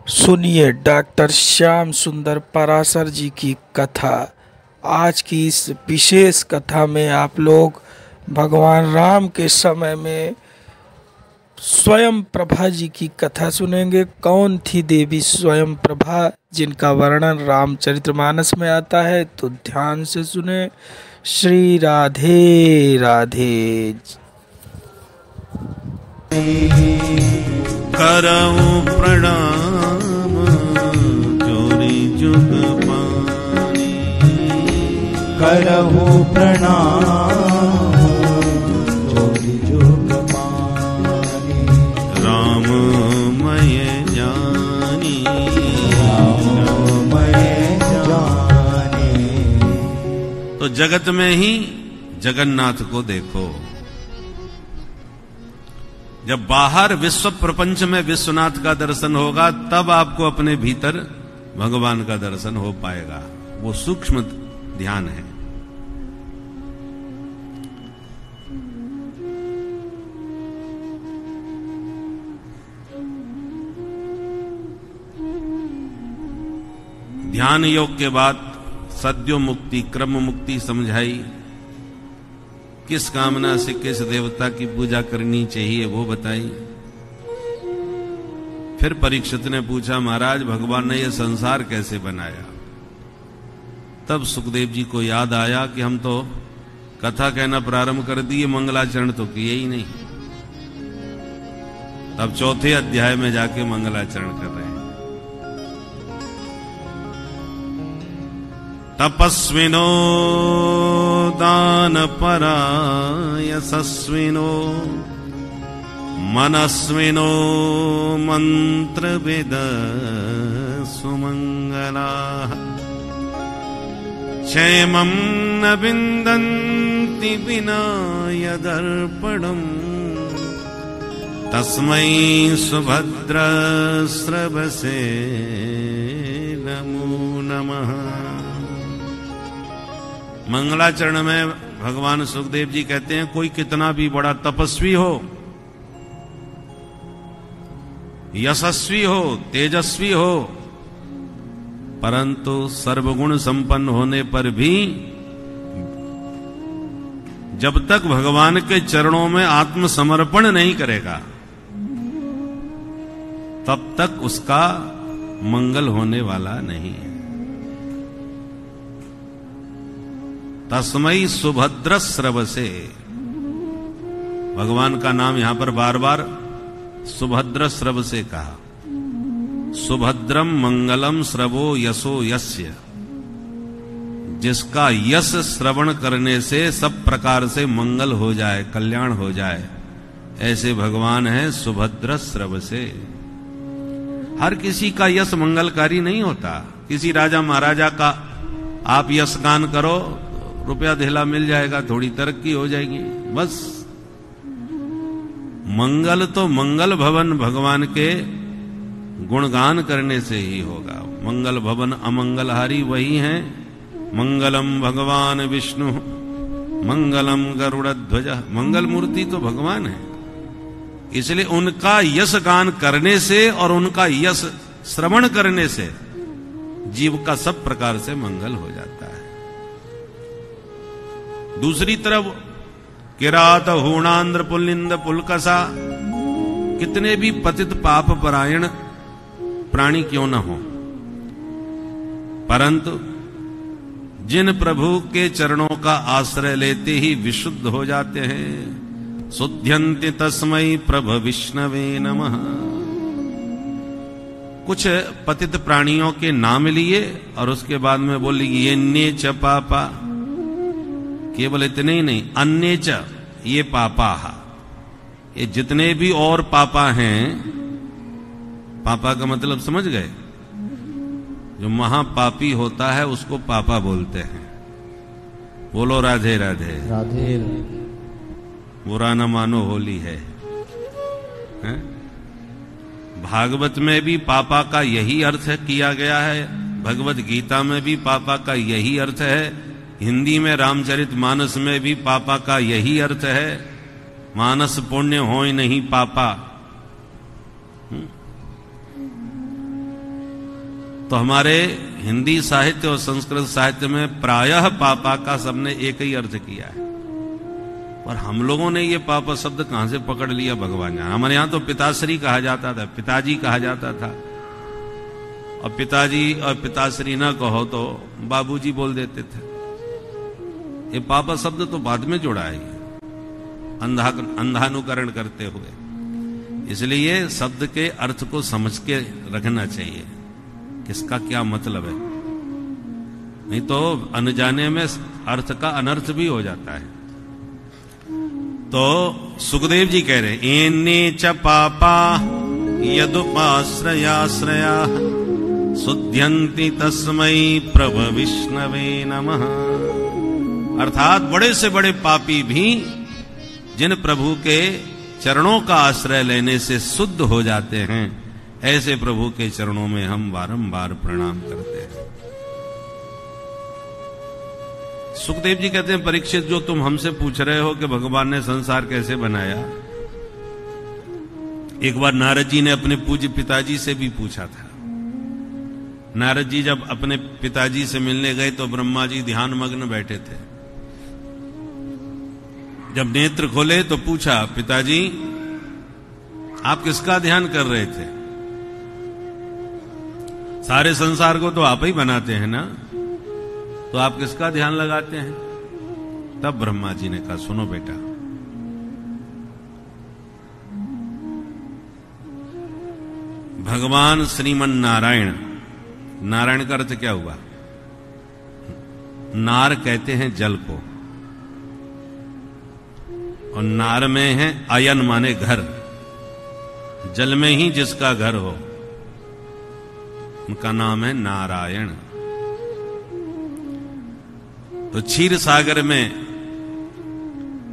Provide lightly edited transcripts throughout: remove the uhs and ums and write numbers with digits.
सुनिए डॉक्टर श्याम सुंदर पराशर जी की कथा। आज की इस विशेष कथा में आप लोग भगवान राम के समय में स्वयं प्रभा जी की कथा सुनेंगे। कौन थी देवी स्वयं प्रभा, जिनका वर्णन रामचरितमानस में आता है, तो ध्यान से सुने। श्री राधे राधे। करऊं प्रणाम जोरी जुग पानी, करहु प्रणाम जोरी जुग पानी। राम मैं जानी, राम मैं जानी। तो जगत में ही जगन्नाथ को देखो। जब बाहर विश्व प्रपंच में विश्वनाथ का दर्शन होगा तब आपको अपने भीतर भगवान का दर्शन हो पाएगा। वो सूक्ष्म ध्यान है। ध्यान योग के बाद सद्यो मुक्ति, क्रम मुक्ति समझाई। किस कामना से किस देवता की पूजा करनी चाहिए वो बताई। फिर परीक्षित ने पूछा, महाराज भगवान ने यह संसार कैसे बनाया? तब सुखदेव जी को याद आया कि हम तो कथा कहना प्रारंभ कर दिए, मंगलाचरण तो किए ही नहीं। तब चौथे अध्याय में जाके मंगलाचरण कर रहे हैं। तपस्विनो दानपरा यशस्विनो मनस्विनो मंत्रविद सुमंगलाः क्षेमं न विन्दन्ति विना यदर्पणम् तस्मै सुभद्रस्रवसे नमो नमः। मंगलाचरण में भगवान सुखदेव जी कहते हैं, कोई कितना भी बड़ा तपस्वी हो, यशस्वी हो, तेजस्वी हो, परंतु सर्वगुण संपन्न होने पर भी जब तक भगवान के चरणों में आत्मसमर्पण नहीं करेगा तब तक उसका मंगल होने वाला नहीं है। तस्मै सुभद्र स्रवसे, भगवान का नाम यहां पर बार बार सुभद्र स्रवसे कहा। सुभद्रम मंगलम श्रवो यशो यस्य, जिसका यश श्रवण करने से सब प्रकार से मंगल हो जाए, कल्याण हो जाए, ऐसे भगवान है सुभद्र स्रवसे। हर किसी का यश मंगलकारी नहीं होता। किसी राजा महाराजा का आप यश गान करो, रुपया धेला मिल जाएगा, थोड़ी तरक्की हो जाएगी, बस। मंगल तो मंगल भवन भगवान के गुणगान करने से ही होगा। मंगल भवन अमंगलहारी वही हैं। मंगलम भगवान विष्णु मंगलम गरुड़ध्वज। मंगल मूर्ति तो भगवान है, इसलिए उनका यश गान करने से और उनका यश श्रवण करने से जीव का सब प्रकार से मंगल हो जाता है। दूसरी तरफ किरात हूणांध्र पुलिंद पुलकसा, कितने भी पतित पाप परायण प्राणी क्यों न हो, परंतु जिन प्रभु के चरणों का आश्रय लेते ही विशुद्ध हो जाते हैं। शुद्ध्यन्ति तस्मै प्रभ विष्णवे नमः। कुछ पतित प्राणियों के नाम लिए और उसके बाद में बोली ये ने च पापा, केवल इतने ही नहीं, अन्य च ये पापा, ये जितने भी और पापा हैं। पापा का मतलब समझ गए? जो महापापी होता है उसको पापा बोलते हैं। बोलो राधे राधे राधे। बुरा न मानो होली है, हैं? भागवत में भी पापा का यही अर्थ किया गया है, भगवत गीता में भी पापा का यही अर्थ है, हिंदी में रामचरितमानस में भी पापा का यही अर्थ है। मानस पुण्य होय नहीं पापा। तो हमारे हिंदी साहित्य और संस्कृत साहित्य में प्रायः पापा का सबने एक ही अर्थ किया है, और हम लोगों ने ये पापा शब्द कहां से पकड़ लिया भगवान जाने। हमारे यहां तो पिताश्री कहा जाता था, पिताजी कहा जाता था, और पिताजी और पिताश्री ना कहो तो बाबूजी बोल देते थे। ये पापा शब्द तो बाद में जोड़ा है, अंधानुकरण करते हुए। इसलिए शब्द के अर्थ को समझ के रखना चाहिए, किसका क्या मतलब है, नहीं तो अनजाने में अर्थ का अनर्थ भी हो जाता है। तो सुखदेव जी कह रहे एने च पापा यदुपाश्रयाश्रया शुद्ध्यन्ति तस्मै प्रभ विष्णवे नमः। अर्थात बड़े से बड़े पापी भी जिन प्रभु के चरणों का आश्रय लेने से शुद्ध हो जाते हैं, ऐसे प्रभु के चरणों में हम बारंबार प्रणाम करते हैं। सुखदेव जी कहते हैं परीक्षित, जो तुम हमसे पूछ रहे हो कि भगवान ने संसार कैसे बनाया, एक बार नारद जी ने अपने पूज्य पिताजी से भी पूछा था। नारद जी जब अपने पिताजी से मिलने गए तो ब्रह्मा जी ध्यान मग्न बैठे थे। जब नेत्र खोले तो पूछा, पिताजी आप किसका ध्यान कर रहे थे? सारे संसार को तो आप ही बनाते हैं ना, तो आप किसका ध्यान लगाते हैं? तब ब्रह्मा जी ने कहा, सुनो बेटा, भगवान श्रीमन नारायण, नारायण का अर्थ क्या हुआ? नार कहते हैं जल को, और नार में है अयन माने घर, जल में ही जिसका घर हो उनका नाम है नारायण। तो क्षीर सागर में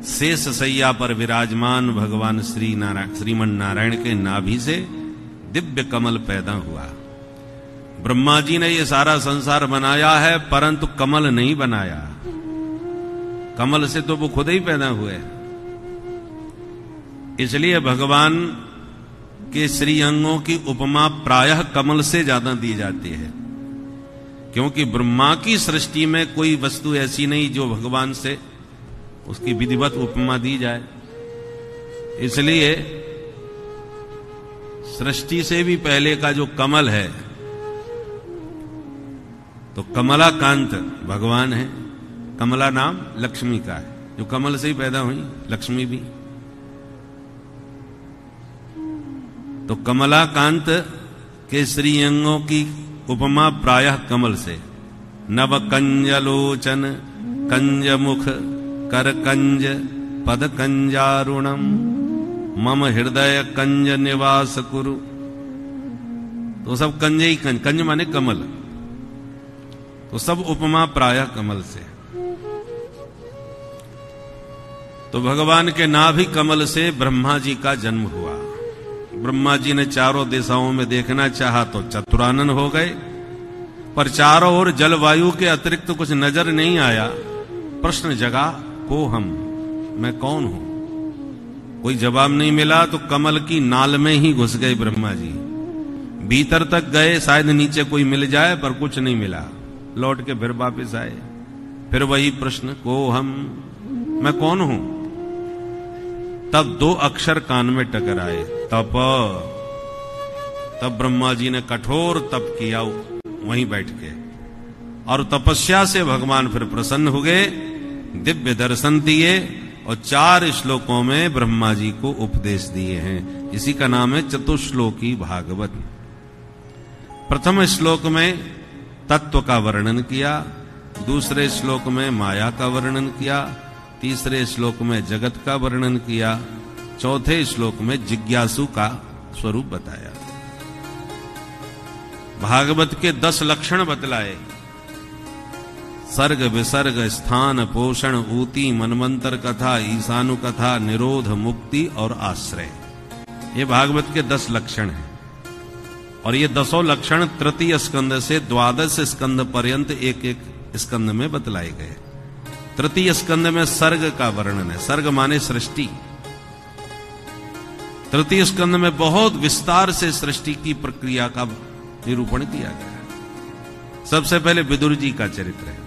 शेष सैया पर विराजमान भगवान श्रीमन नारायण के नाभि से दिव्य कमल पैदा हुआ। ब्रह्मा जी ने ये सारा संसार बनाया है, परंतु कमल नहीं बनाया। कमल से तो वो खुद ही पैदा हुए। इसलिए भगवान के श्री अंगों की उपमा प्रायः कमल से ज्यादा दी जाती है, क्योंकि ब्रह्मा की सृष्टि में कोई वस्तु ऐसी नहीं जो भगवान से उसकी विधिवत उपमा दी जाए। इसलिए सृष्टि से भी पहले का जो कमल है, तो कमलाकांत भगवान है। कमला नाम लक्ष्मी का है, जो कमल से ही पैदा हुई लक्ष्मी भी। तो कमलाकांत के श्री अंगों की उपमा प्रायः कमल से। नव कंजलोचन कंज मुख कर कंज पद कंजारुणम मम हृदय कंज निवास कुरु। तो सब कंज ही कंज, कंज माने कमल, तो सब उपमा प्रायः कमल से। तो भगवान के नाभि कमल से ब्रह्मा जी का जन्म हुआ। ब्रह्मा जी ने चारों दिशाओं में देखना चाहा तो चतुरानन हो गए, पर चारों ओर जलवायु के अतिरिक्त कुछ नजर नहीं आया। प्रश्न जगा, को हम, मैं कौन हूं? कोई जवाब नहीं मिला तो कमल की नाल में ही घुस गए ब्रह्मा जी। भीतर तक गए, शायद नीचे कोई मिल जाए, पर कुछ नहीं मिला। लौट के फिर वापस आए, फिर वही प्रश्न, को हम, मैं कौन हूं? तब दो अक्षर कान में टकराए, तप। तब ब्रह्मा जी ने कठोर तप किया वहीं बैठ के, और तपस्या से भगवान फिर प्रसन्न हो गए, दिव्य दर्शन दिए, और 4 श्लोकों में ब्रह्मा जी को उपदेश दिए हैं। इसी का नाम है चतुश्लोकी भागवत। प्रथम श्लोक में तत्व का वर्णन किया, दूसरे श्लोक में माया का वर्णन किया, तीसरे श्लोक में जगत का वर्णन किया, चौथे श्लोक में जिज्ञासु का स्वरूप बताया। भागवत के 10 लक्षण बतलाए, सर्ग विसर्ग स्थान पोषण ऊती मनमंत्र कथा ईशानु कथा निरोध मुक्ति और आश्रय। ये भागवत के 10 लक्षण हैं, और ये 10 लक्षण तृतीय स्कंद से 12 स्कंद पर्यंत एक एक स्कंद में बतलाए गए। तृतीय स्कंद में सर्ग का वर्णन है, सर्ग माने सृष्टि। तृतीय स्कंद में बहुत विस्तार से सृष्टि की प्रक्रिया का निरूपण किया गया है। सबसे पहले विदुर जी का चरित्र है।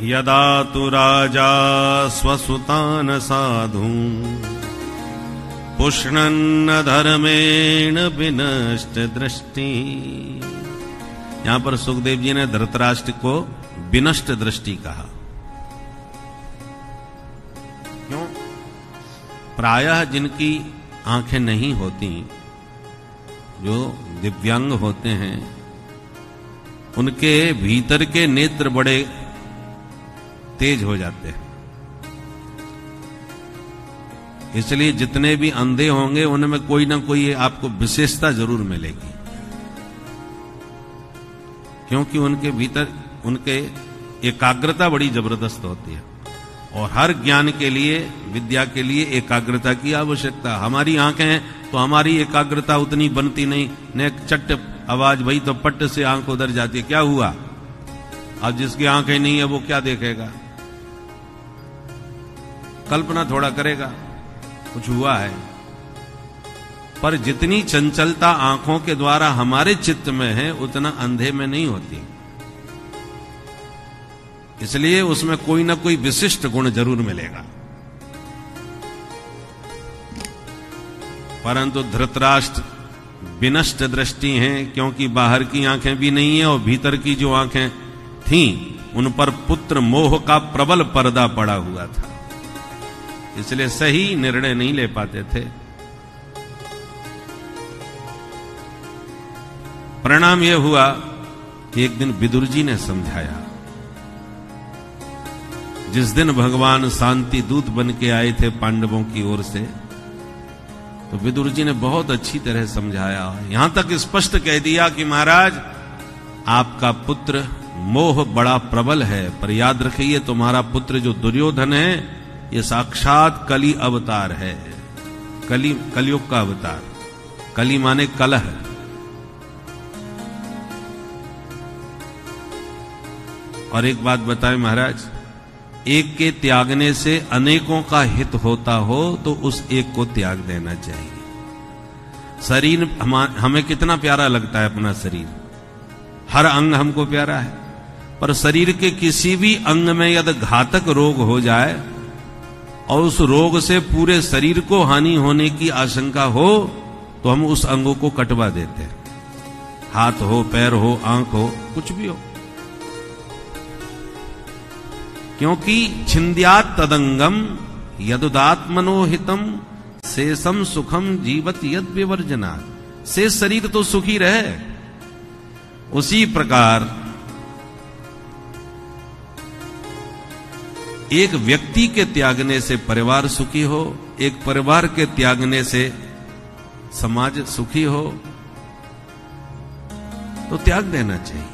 यदा तु राजा स्वसुतान साधु पुष्णन्न धर्मेण विनष्ट दृष्टि। यहां पर सुखदेव जी ने धृतराष्ट्र को विनष्ट दृष्टि कहा। क्यों? प्रायः जिनकी आंखें नहीं होती, जो दिव्यांग होते हैं, उनके भीतर के नेत्र बड़े तेज हो जाते हैं। इसलिए जितने भी अंधे होंगे उनमें कोई ना कोई आपको विशेषता जरूर मिलेगी, क्योंकि उनके भीतर उनके एकाग्रता बड़ी जबरदस्त होती है। और हर ज्ञान के लिए, विद्या के लिए एकाग्रता की आवश्यकता। हमारी आंखें हैं तो हमारी एकाग्रता उतनी बनती नहीं, ने चट आवाज भई तो पट से आंख उधर जाती है, क्या हुआ? अब जिसकी आंखें नहीं है वो क्या देखेगा? कल्पना थोड़ा करेगा कुछ हुआ है। पर जितनी चंचलता आंखों के द्वारा हमारे चित्त में है, उतना अंधे में नहीं होती। इसलिए उसमें कोई ना कोई विशिष्ट गुण जरूर मिलेगा। परंतु धृतराष्ट्र विनष्ट दृष्टि हैं, क्योंकि बाहर की आंखें भी नहीं है और भीतर की जो आंखें थीं उन पर पुत्र मोह का प्रबल पर्दा पड़ा हुआ था। इसलिए सही निर्णय नहीं ले पाते थे। परिणाम यह हुआ कि एक दिन विदुर जी ने समझाया। जिस दिन भगवान शांति दूत बन के आए थे पांडवों की ओर से, तो विदुर जी ने बहुत अच्छी तरह समझाया। यहां तक स्पष्ट कह दिया कि महाराज, आपका पुत्र मोह बड़ा प्रबल है, पर याद रखिए तुम्हारा पुत्र जो दुर्योधन है, ये साक्षात कली अवतार है। कलियुग का अवतार। कली माने कलह। और एक बात बताएं महाराज, एक के त्यागने से अनेकों का हित होता हो तो उस एक को त्याग देना चाहिए। शरीर हमें कितना प्यारा लगता है अपना शरीर, हर अंग हमको प्यारा है, पर शरीर के किसी भी अंग में यदि घातक रोग हो जाए और उस रोग से पूरे शरीर को हानि होने की आशंका हो तो हम उस अंगों को कटवा देते हैं। हाथ हो, पैर हो, आंख हो, कुछ भी हो। क्योंकि छिंद्यात तदंगम यदुदात्मनोहितम शेषम सुखम जीवत यद विवर्जनात्। से शरीर तो सुखी रहे। उसी प्रकार एक व्यक्ति के त्यागने से परिवार सुखी हो, एक परिवार के त्यागने से समाज सुखी हो, तो त्याग देना चाहिए।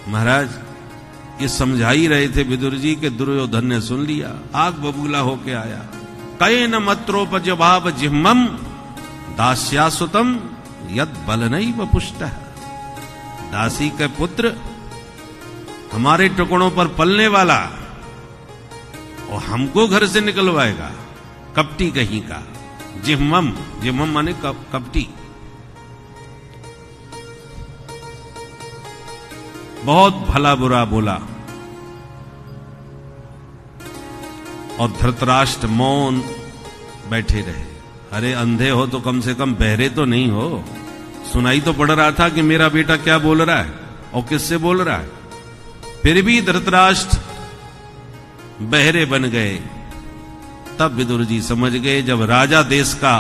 महाराज ये समझा ही रहे थे विदुर जी के दुर्योधन ने सुन लिया, आग बबूला होके आया। कयन मत्रोपज भाव जिह्मम दास्यासुतम यद बलनैव पुष्टः। दासी के पुत्र हमारे टुकड़ों पर पलने वाला और हमको घर से निकलवाएगा, कपटी कहीं का। जिह्मम, जिह्मम माने कपटी। बहुत भला बुरा बोला। और धृतराष्ट्र मौन बैठे रहे। अरे अंधे हो तो कम से कम बहरे तो नहीं हो। सुनाई तो पड़ रहा था कि मेरा बेटा क्या बोल रहा है और किससे बोल रहा है। फिर भी धृतराष्ट्र बहरे बन गए। तब विदुर जी समझ गए, जब राजा देश का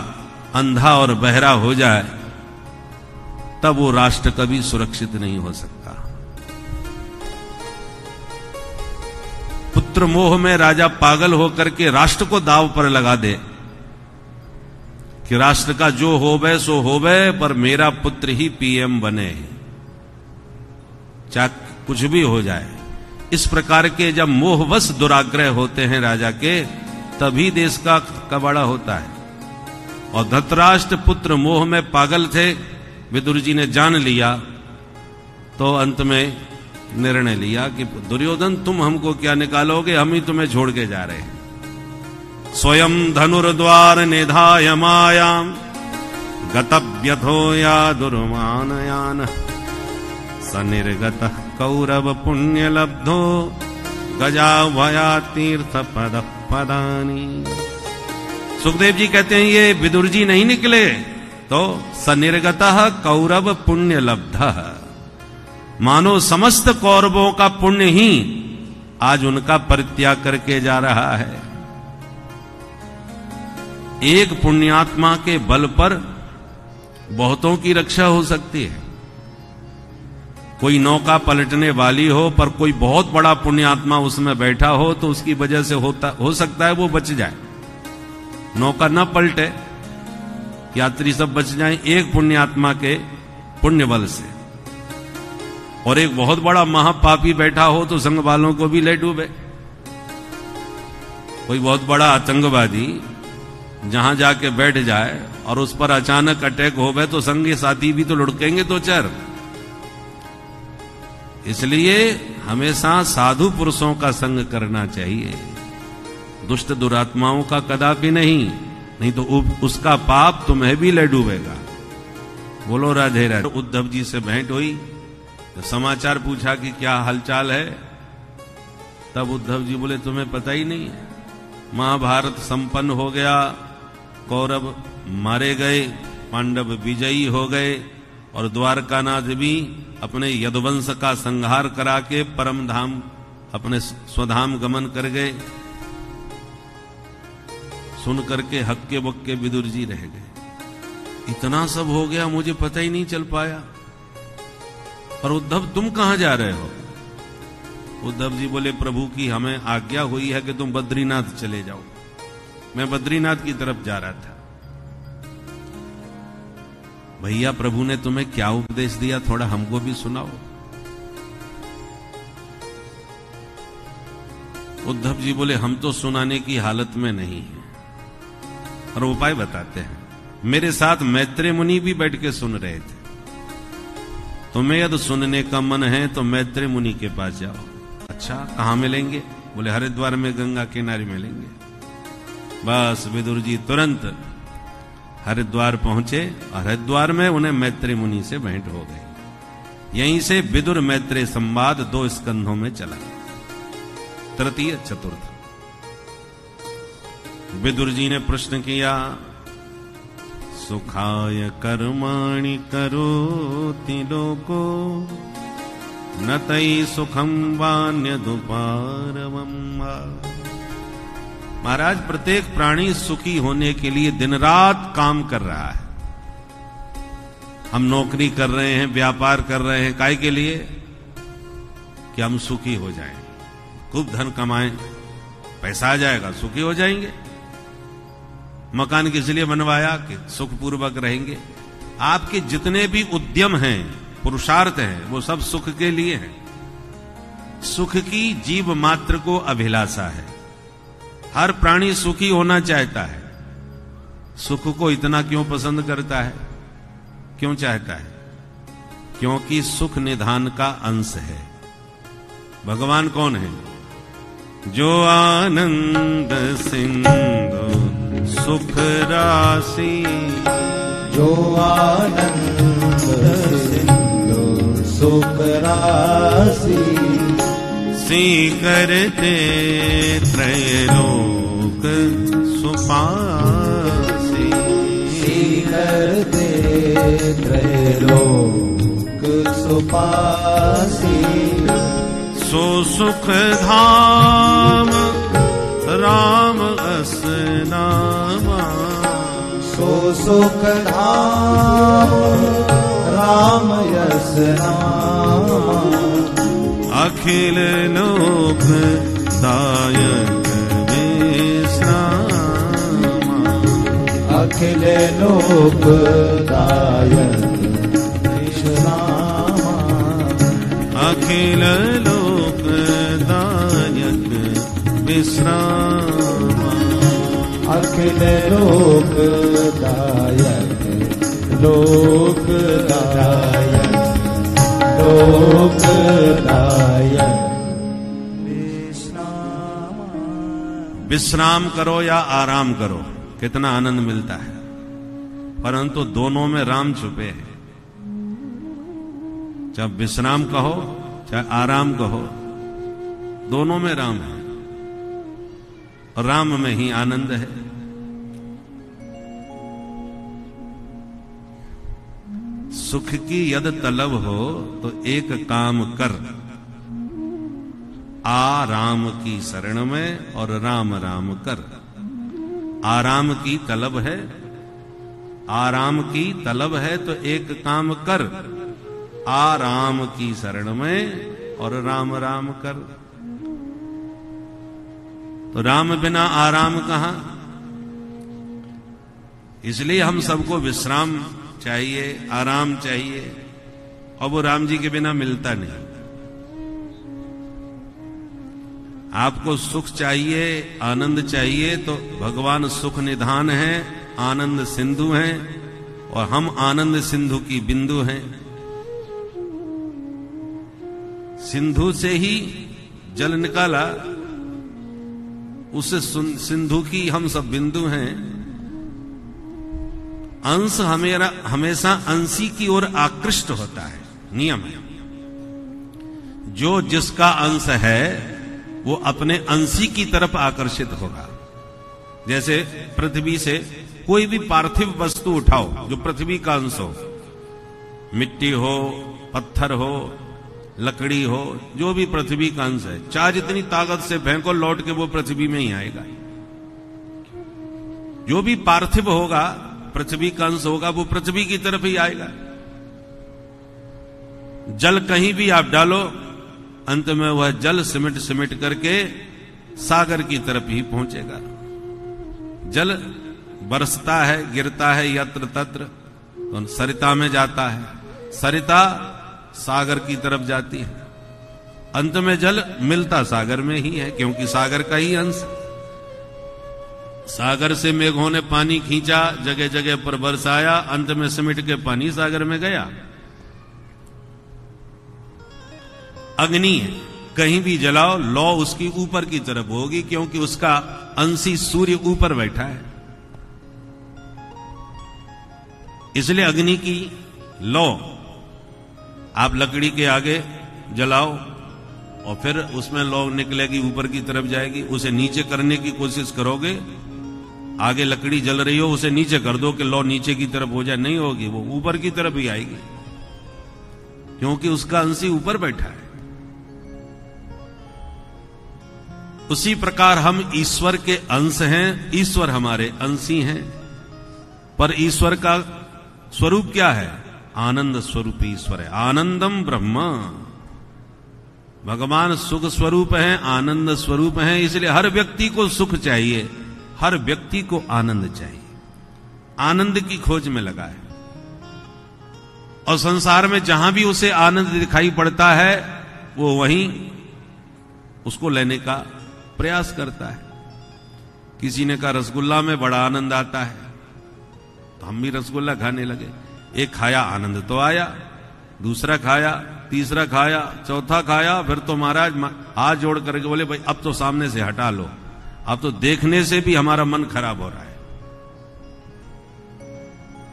अंधा और बहरा हो जाए तब वो राष्ट्र कभी सुरक्षित नहीं हो सकता। पुत्र मोह में राजा पागल होकर के राष्ट्र को दाव पर लगा दे कि राष्ट्र का जो होवे सो होवे, पर मेरा पुत्र ही पीएम बने, चाहे कुछ भी हो जाए। इस प्रकार के जब मोहवश दुराग्रह होते हैं राजा के, तभी देश का कबाड़ा होता है। और धृतराष्ट्र पुत्र मोह में पागल थे, विदुर जी ने जान लिया। तो अंत में निर्णय लिया कि दुर्योधन तुम हमको क्या निकालोगे, हम ही तुम्हें छोड़ के जा रहे हैं। स्वयं धनुर्द्वार निधाय मायाम गतव्यथो या दुर्मानयान सनिर्गतः कौरव पुण्य लब्धो गजा भया तीर्थ पद पदानी। सुखदेव जी कहते हैं ये विदुर जी नहीं निकले तो सनिर्गतः कौरव पुण्य लब्धः, मानो समस्त कौरवों का पुण्य ही आज उनका परित्याग करके जा रहा है। एक पुण्यात्मा के बल पर बहुतों की रक्षा हो सकती है। कोई नौका पलटने वाली हो पर कोई बहुत बड़ा पुण्यात्मा उसमें बैठा हो तो उसकी वजह से हो सकता है वो बच जाए, नौका न पलटे, यात्री सब बच जाएं एक पुण्यात्मा के पुण्य बल से। और एक बहुत बड़ा महापापी बैठा हो तो संग वालों को भी ले डूबे। कोई बहुत बड़ा आतंकवादी जहां जाके बैठ जाए और उस पर अचानक अटैक हो गए तो संगी साथी भी तो लुढ़केंगे दो चार। इसलिए हमेशा साधु पुरुषों का संग करना चाहिए, दुष्ट दुरात्माओं का कदापि नहीं तो उसका पाप तुम्हें भी ले डूबेगा। बोलो राधे राधे। उद्धव जी से भेंट हुई तो समाचार पूछा कि क्या हालचाल है। तब उद्धव जी बोले तुम्हें पता ही नहीं है, महाभारत संपन्न हो गया, कौरव मारे गए, पांडव विजयी हो गए और द्वारकानाथ भी अपने यदुवंश का संहार करा के परम धाम अपने स्वधाम गमन कर गए। सुन करके हक्के बक्के विदुर जी रह गए। इतना सब हो गया मुझे पता ही नहीं चल पाया। और उद्धव तुम कहां जा रहे हो? उद्धव जी बोले प्रभु की हमें आज्ञा हुई है कि तुम बद्रीनाथ चले जाओ। मैं बद्रीनाथ की तरफ जा रहा था। भैया प्रभु ने तुम्हें क्या उपदेश दिया, थोड़ा हमको भी सुनाओ। उद्धव जी बोले हम तो सुनाने की हालत में नहीं है और उपाय बताते हैं। मेरे साथ मैत्रेय मुनि भी बैठ के सुन रहे थे। तुम्हें यदि सुनने का मन है तो मैत्रेय मुनि के पास जाओ। अच्छा कहां मिलेंगे? बोले हरिद्वार में गंगा किनारे मिलेंगे। बस विदुर जी तुरंत हरिद्वार पहुंचे और हरिद्वार में उन्हें मैत्रेय मुनि से भेंट हो गई। यहीं से विदुर मैत्रेय संवाद 2 स्कंधों में चला। तृतीय चतुर्थ। विदुर जी ने प्रश्न किया सुखाय कर्माणि करोति लोको न तई सुखम वान्यदुपारवम। महाराज प्रत्येक प्राणी सुखी होने के लिए दिन रात काम कर रहा है। हम नौकरी कर रहे हैं, व्यापार कर रहे हैं, काहे के लिए? कि हम सुखी हो जाएं, खूब धन कमाएं, पैसा आ जाएगा, सुखी हो जाएंगे। मकान किस लिए बनवाया? कि सुखपूर्वक रहेंगे। आपके जितने भी उद्यम हैं, पुरुषार्थ हैं, वो सब सुख के लिए हैं। सुख की जीव मात्र को अभिलाषा है। हर प्राणी सुखी होना चाहता है। सुख को इतना क्यों पसंद करता है, क्यों चाहता है? क्योंकि सुख निधान का अंश है। भगवान कौन है? जो आनंद सिंधु सुख राशि, जो आनंद सिंधु सुख राशि, करते त्रैलोक सुपासी, करते त्रैलोक सुपासी। सो सुख धाम राम अस नामा, सो सुख धाम राम यस नामा। अखिल लोक दायक विश्राम, अखिल लोक दायक विश्राम। अखिल लोक दायक विश्राम। अखिल लोक दायक, लोक दायक, लोक दायक विश्राम। विश्राम करो या आराम करो, कितना आनंद मिलता है। परंतु दोनों में राम छुपे हैं। चाहे विश्राम कहो चाहे आराम कहो, दोनों में राम है और राम में ही आनंद है। सुख की यद तलब हो तो एक काम कर, आराम की शरण में और राम राम कर। आराम की तलब है, आराम की तलब है तो एक काम कर, आराम की शरण में और राम राम कर। तो राम बिना आराम कहां? इसलिए हम सबको विश्राम चाहिए, आराम चाहिए, और वो राम जी के बिना मिलता नहीं। आपको सुख चाहिए, आनंद चाहिए, तो भगवान सुख निधान है, आनंद सिंधु हैं, और हम आनंद सिंधु की बिंदु हैं। सिंधु से ही जल निकाला, उस सिंधु की हम सब बिंदु हैं। अंश हमेशा अंशी की ओर आकृष्ट होता है, नियम है। जो जिसका अंश है वो अपने अंशी की तरफ आकर्षित होगा। जैसे पृथ्वी से कोई भी पार्थिव वस्तु उठाओ जो पृथ्वी का अंश हो, मिट्टी हो, पत्थर हो, लकड़ी हो, जो भी पृथ्वी का अंश है, चाहे जितनी ताकत से फेंको, लौट के वो पृथ्वी में ही आएगा। जो भी पार्थिव होगा, पृथ्वी का अंश होगा, वो पृथ्वी की तरफ ही आएगा। जल कहीं भी आप डालो, अंत में वह जल सिमट सिमट करके सागर की तरफ ही पहुंचेगा। जल बरसता है, गिरता है यत्र तत्र, तो सरिता में जाता है, सरिता सागर की तरफ जाती है। अंत में जल मिलता सागर में ही है, क्योंकि सागर का ही अंश। सागर से मेघों ने पानी खींचा, जगह जगह पर बरसाया, अंत में सिमट के पानी सागर में गया। अग्नि कहीं भी जलाओ, लौ उसकी ऊपर की तरफ होगी, क्योंकि उसका अंशी सूर्य ऊपर बैठा है। इसलिए अग्नि की लौ आप लकड़ी के आगे जलाओ और फिर उसमें लौ निकलेगी, ऊपर की तरफ जाएगी। उसे नीचे करने की कोशिश करोगे, आगे लकड़ी जल रही हो, उसे नीचे कर दो कि लौ नीचे की तरफ हो जाए, नहीं होगी, वो ऊपर की तरफ ही आएगी, क्योंकि उसका अंशी ऊपर बैठा है। उसी प्रकार हम ईश्वर के अंश हैं, ईश्वर हमारे अंशी हैं, पर ईश्वर का स्वरूप क्या है? आनंद स्वरूप ईश्वर है। आनंदम ब्रह्म, भगवान सुख स्वरूप है, आनंद स्वरूप है। इसलिए हर व्यक्ति को सुख चाहिए, हर व्यक्ति को आनंद चाहिए, आनंद की खोज में लगा है। और संसार में जहां भी उसे आनंद दिखाई पड़ता है, वो वहीं उसको लेने का प्रयास करता है। किसी ने कहा रसगुल्ला में बड़ा आनंद आता है, तो हम भी रसगुल्ला खाने लगे। एक खाया, आनंद तो आया, दूसरा खाया, तीसरा खाया, चौथा खाया, फिर तो महाराज हाथ जोड़ करके बोले, भाई अब तो सामने से हटा लो, अब तो देखने से भी हमारा मन खराब हो रहा है।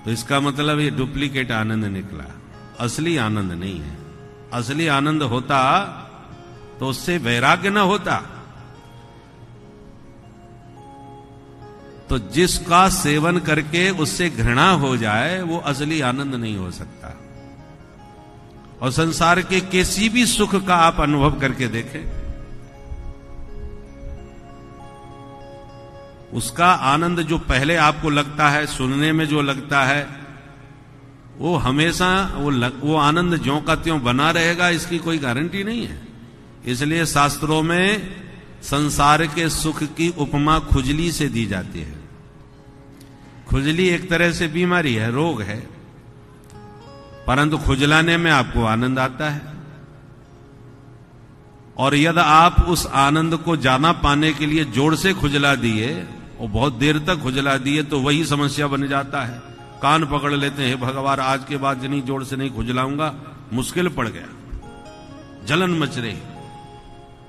तो इसका मतलब ये डुप्लीकेट आनंद निकला, असली आनंद नहीं है। असली आनंद होता तो उससे वैराग्य न होता। तो जिसका सेवन करके उससे घृणा हो जाए, वो असली आनंद नहीं हो सकता। और संसार के किसी भी सुख का आप अनुभव करके देखें, उसका आनंद जो पहले आपको लगता है, सुनने में जो लगता है, वो हमेशा वो आनंद ज्यों का त्यों बना रहेगा, इसकी कोई गारंटी नहीं है। इसलिए शास्त्रों में संसार के सुख की उपमा खुजली से दी जाती है। खुजली एक तरह से बीमारी है, रोग है, परंतु खुजलाने में आपको आनंद आता है। और यदि आप उस आनंद को जाना पाने के लिए जोर से खुजला दिए और बहुत देर तक खुजला दिए, तो वही समस्या बन जाता है। कान पकड़ लेते हैं, भगवान आज के बाद जितनी जोर से नहीं खुजलाऊंगा, मुश्किल पड़ गया, जलन मच रही।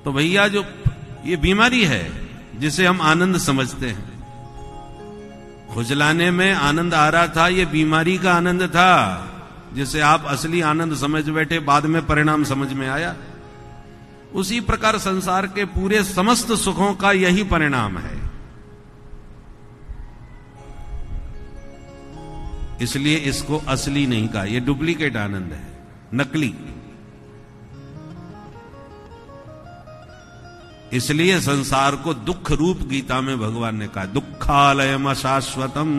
तो भैया जो ये बीमारी है जिसे हम आनंद समझते हैं, खुजलाने में आनंद आ रहा था, ये बीमारी का आनंद था, जिसे आप असली आनंद समझ बैठे, बाद में परिणाम समझ में आया। उसी प्रकार संसार के पूरे समस्त सुखों का यही परिणाम है। इसलिए इसको असली नहीं कहा, यह डुप्लीकेट आनंद है, नकली। इसलिए संसार को दुख रूप गीता में भगवान ने कहा, दुखालयम अशाश्वतम,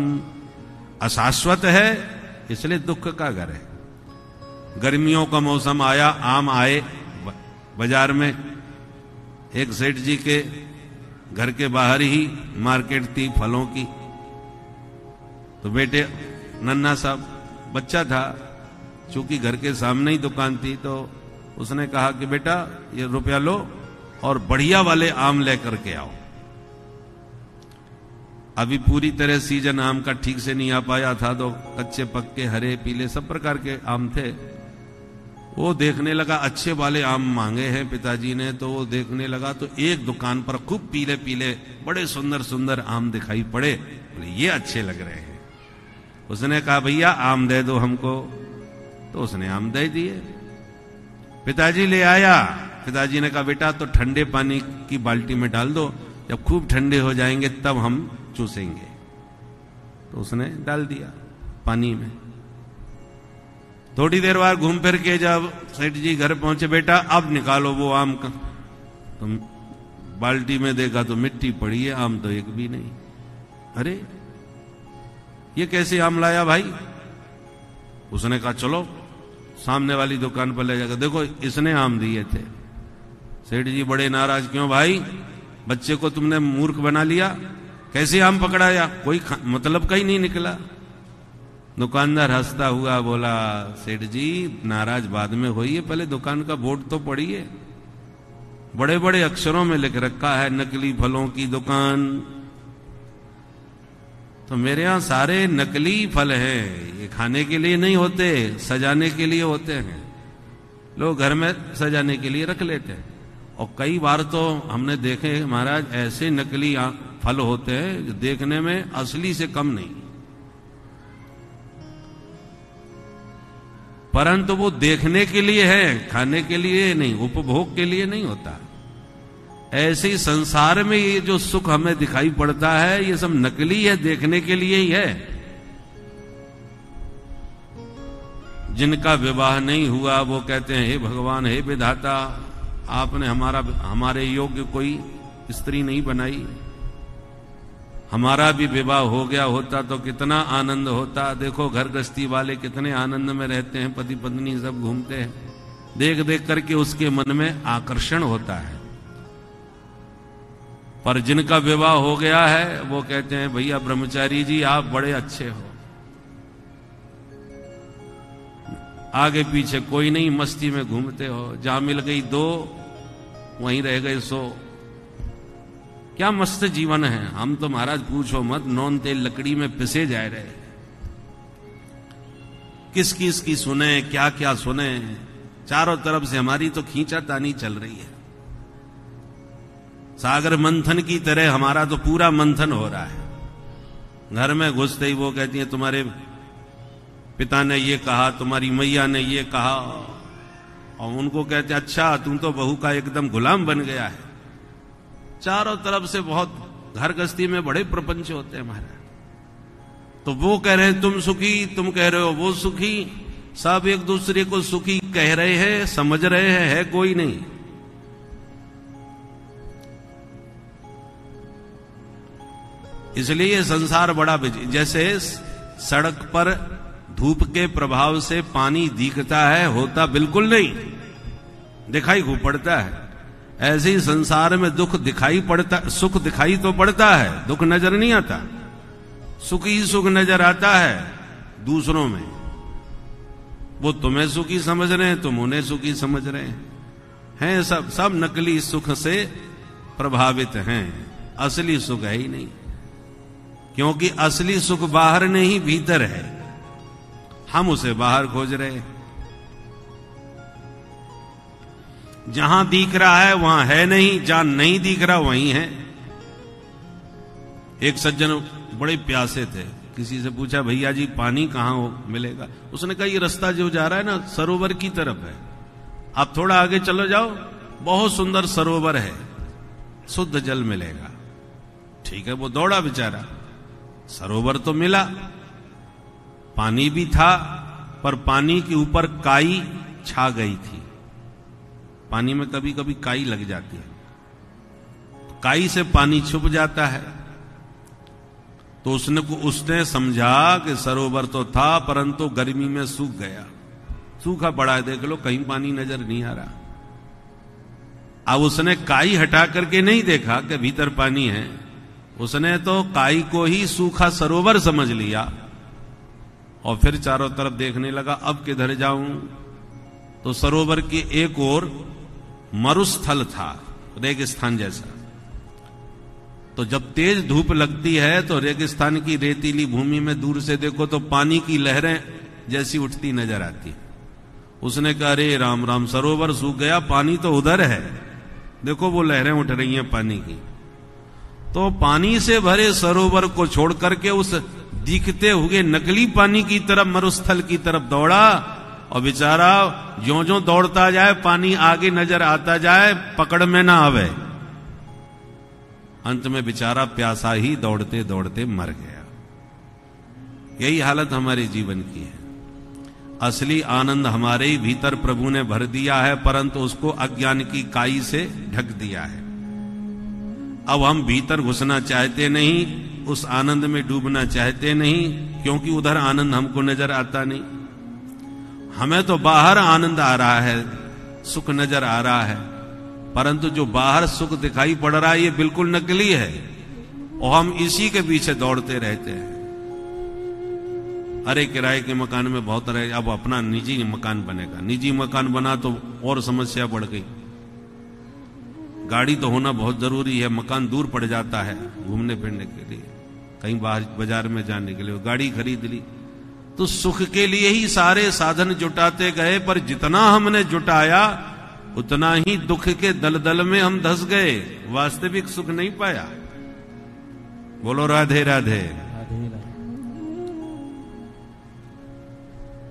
अशाश्वत है इसलिए दुख का घर है। गर्मियों का मौसम आया, आम आए बाजार में, एक सेठ जी के घर के बाहर ही मार्केट थी फलों की, तो बेटे नन्ना साहब बच्चा था, चूंकि घर के सामने ही दुकान थी, तो उसने कहा कि बेटा ये रुपया लो और बढ़िया वाले आम लेकर के आओ। अभी पूरी तरह सीजन आम का ठीक से नहीं आ पाया था, तो कच्चे पक्के हरे पीले सब प्रकार के आम थे। वो देखने लगा, अच्छे वाले आम मांगे हैं पिताजी ने, तो वो देखने लगा तो एक दुकान पर खूब पीले पीले बड़े सुंदर सुंदर आम दिखाई पड़े, बोले ये अच्छे लग रहे हैं। उसने कहा भैया आम दे दो हमको, तो उसने आम दे दिए। पिताजी ले आया, पिताजी ने कहा बेटा तो ठंडे पानी की बाल्टी में डाल दो, जब खूब ठंडे हो जाएंगे तब हम चूसेंगे। तो उसने डाल दिया पानी में। थोड़ी देर बाद घूम फिर के जब सेठ जी घर पहुंचे, बेटा अब निकालो वो आम का, तो बाल्टी में देखा तो मिट्टी पड़ी है, आम तो एक भी नहीं। अरे ये कैसे आम लाया भाई? उसने कहा चलो सामने वाली दुकान पर ले जाकर देखो, इसने आम दिए थे। सेठ जी बड़े नाराज, क्यों भाई, बच्चे को तुमने मूर्ख बना लिया, कैसे आम पकड़ाया, कोई मतलब का ही नहीं निकला। दुकानदार हंसता हुआ बोला, सेठ जी नाराज बाद में होइए, पहले दुकान का बोर्ड तो पढ़िए, बड़े बड़े अक्षरों में लिख रखा है नकली फलों की दुकान। तो मेरे यहां सारे नकली फल हैं, ये खाने के लिए नहीं होते, सजाने के लिए होते हैं। लोग घर में सजाने के लिए रख लेते हैं, और कई बार तो हमने देखे महाराज ऐसे नकली फल होते हैं जो देखने में असली से कम नहीं, परंतु वो देखने के लिए है, खाने के लिए नहीं, उपभोग के लिए नहीं होता। ऐसे ही संसार में ये जो सुख हमें दिखाई पड़ता है ये सब नकली है, देखने के लिए ही है। जिनका विवाह नहीं हुआ वो कहते हैं हे भगवान, हे विधाता, आपने हमारे योग्य कोई स्त्री नहीं बनाई, हमारा भी विवाह हो गया होता तो कितना आनंद होता। देखो घर गृहस्थी वाले कितने आनंद में रहते हैं, पति पत्नी सब घूमते हैं, देख देख करके उसके मन में आकर्षण होता है। पर जिनका विवाह हो गया है वो कहते हैं भैया ब्रह्मचारी जी आप बड़े अच्छे हो, आगे पीछे कोई नहीं, मस्ती में घूमते हो, जहां मिल गई दो वहीं रह गए सो। क्या मस्त जीवन है। हम तो महाराज पूछो मत, नॉन तेल लकड़ी में पिसे जा रहे, किस किस की सुने, क्या क्या सुने, चारों तरफ से हमारी तो खींचातानी चल रही है। सागर मंथन की तरह हमारा तो पूरा मंथन हो रहा है। घर में घुसते ही वो कहती है तुम्हारे पिता ने ये कहा, तुम्हारी मैया ने ये कहा, और उनको कहते अच्छा तुम तो बहू का एकदम गुलाम बन गया है। चारों तरफ से बहुत घर गृहस्थी में बड़े प्रपंच होते हैं महाराज। तो वो कह रहे हैं तुम सुखी, तुम कह रहे हो वो सुखी, सब एक दूसरे को सुखी कह रहे हैं, समझ रहे हैं, है कोई नहीं। इसलिए संसार बड़ा जैसे सड़क पर धूप के प्रभाव से पानी दिखता है, होता बिल्कुल नहीं, दिखाई खूब पड़ता है। ऐसे ही संसार में दुख दिखाई पड़ता, सुख दिखाई तो पड़ता है, दुख नजर नहीं आता। सुख ही सुख नजर आता है दूसरों में, वो तुम्हें सुखी समझ रहे हैं, तुम उन्हें सुखी समझ रहे हैं। सब नकली सुख से प्रभावित हैं, असली सुख है ही नहीं। क्योंकि असली सुख बाहर नहीं भीतर है, हम उसे बाहर खोज रहे हैं। जहां दिख रहा है वहां है नहीं, जहां नहीं दिख रहा वहीं है। एक सज्जन बड़े प्यासे थे। किसी से पूछा, भैया जी पानी कहाँ मिलेगा? उसने कहा, ये रास्ता जो जा रहा है ना सरोवर की तरफ है, आप थोड़ा आगे चलो जाओ, बहुत सुंदर सरोवर है, शुद्ध जल मिलेगा। ठीक है, वो दौड़ा बेचारा, सरोवर तो मिला, पानी भी था, पर पानी के ऊपर काई छा गई थी। पानी में कभी कभी काई लग जाती है, काई से पानी छुप जाता है। तो उसने समझा कि सरोवर तो था, परंतु गर्मी में सूख गया, सूखा पड़ा है, देख लो कहीं पानी नजर नहीं आ रहा। अब उसने काई हटा करके नहीं देखा कि भीतर पानी है, उसने तो काई को ही सूखा सरोवर समझ लिया और फिर चारों तरफ देखने लगा, अब किधर जाऊं? तो सरोवर की एक ओर मरुस्थल था, रेगिस्तान जैसा। तो जब तेज धूप लगती है तो रेगिस्तान की रेतीली भूमि में दूर से देखो तो पानी की लहरें जैसी उठती नजर आती। उसने कहा, अरे राम राम, सरोवर सूख गया, पानी तो उधर है, देखो वो लहरें उठ रही हैं पानी की। तो पानी से भरे सरोवर को छोड़ करके उस दिखते हुए नकली पानी की तरफ, मरुस्थल की तरफ दौड़ा, और बेचारा ज्यों ज्यों दौड़ता जाए पानी आगे नजर आता जाए, पकड़ में ना आवे। अंत में बेचारा प्यासा ही दौड़ते दौड़ते मर गया। यही हालत हमारे जीवन की है। असली आनंद हमारे ही भीतर प्रभु ने भर दिया है, परंतु उसको अज्ञान की काई से ढक दिया है। अब हम भीतर घुसना चाहते नहीं, उस आनंद में डूबना चाहते नहीं, क्योंकि उधर आनंद हमको नजर आता नहीं। हमें तो बाहर आनंद आ रहा है, सुख नजर आ रहा है, परंतु जो बाहर सुख दिखाई पड़ रहा है ये बिल्कुल नकली है, और हम इसी के पीछे दौड़ते रहते हैं। अरे किराए के मकान में बहुत रहे, अब अपना निजी मकान बनेगा, निजी मकान बना तो और समस्या बढ़ गई। गाड़ी तो होना बहुत जरूरी है, मकान दूर पड़ जाता है घूमने फिरने के लिए, कहीं बाहर बाजार में जाने के लिए गाड़ी खरीद ली, तो सुख के लिए ही सारे साधन जुटाते गए, पर जितना हमने जुटाया उतना ही दुख के दलदल में हम धंस गए, वास्तविक सुख नहीं पाया। बोलो राधे राधे।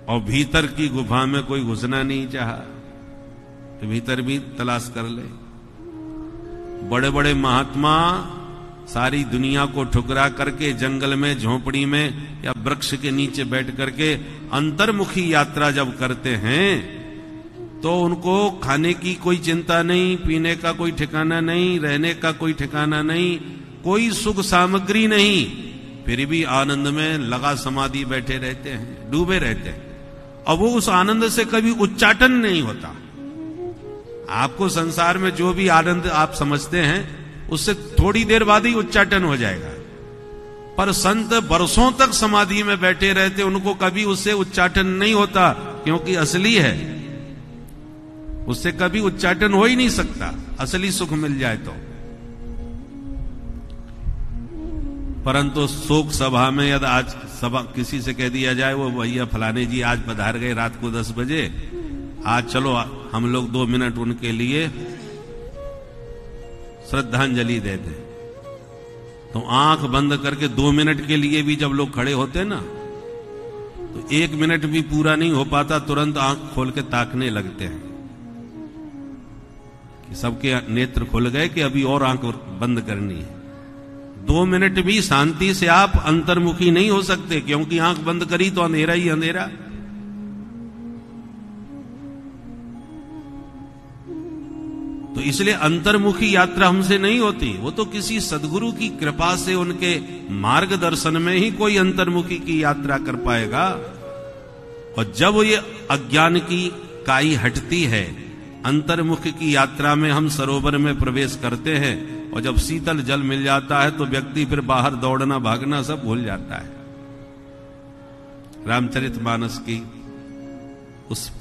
और भीतर की गुफा में कोई घुसना नहीं चाहा, तो भीतर भी तलाश कर ले। बड़े बड़े महात्मा सारी दुनिया को ठुकरा करके जंगल में, झोपड़ी में या वृक्ष के नीचे बैठ करके अंतर्मुखी यात्रा जब करते हैं तो उनको खाने की कोई चिंता नहीं, पीने का कोई ठिकाना नहीं, रहने का कोई ठिकाना नहीं, कोई सुख सामग्री नहीं, फिर भी आनंद में लगा समाधि बैठे रहते हैं, डूबे रहते हैं। और वो उस आनंद से कभी उच्चाटन नहीं होता। आपको संसार में जो भी आनंद आप समझते हैं उससे थोड़ी देर बाद ही उच्चाटन हो जाएगा, पर संत बरसों तक समाधि में बैठे रहते, उनको कभी उससे उच्चाटन नहीं होता, क्योंकि असली है, उससे कभी उच्चाटन हो ही नहीं सकता, असली सुख मिल जाए तो। परंतु शोक सभा में यदि आज सभा किसी से कह दिया जाए, वो भैया फलाने जी आज पधार गए रात को 10 बजे, आज चलो हम लोग 2 मिनट उनके लिए श्रद्धांजलि दे दें, तो आंख बंद करके 2 मिनट के लिए भी जब लोग खड़े होते ना, तो 1 मिनट भी पूरा नहीं हो पाता, तुरंत आंख खोल के ताकने लगते हैं कि सबके नेत्र खुल गए कि अभी और आंख बंद करनी है। 2 मिनट भी शांति से आप अंतर्मुखी नहीं हो सकते, क्योंकि आंख बंद करी तो अंधेरा ही अंधेरा। तो इसलिए अंतर्मुखी यात्रा हमसे नहीं होती, वो तो किसी सदगुरु की कृपा से, उनके मार्गदर्शन में ही कोई अंतर्मुखी की यात्रा कर पाएगा। और जब ये अज्ञान की काई हटती है, अंतर्मुख की यात्रा में हम सरोवर में प्रवेश करते हैं, और जब शीतल जल मिल जाता है तो व्यक्ति फिर बाहर दौड़ना भागना सब भूल जाता है। रामचरितमानस की उस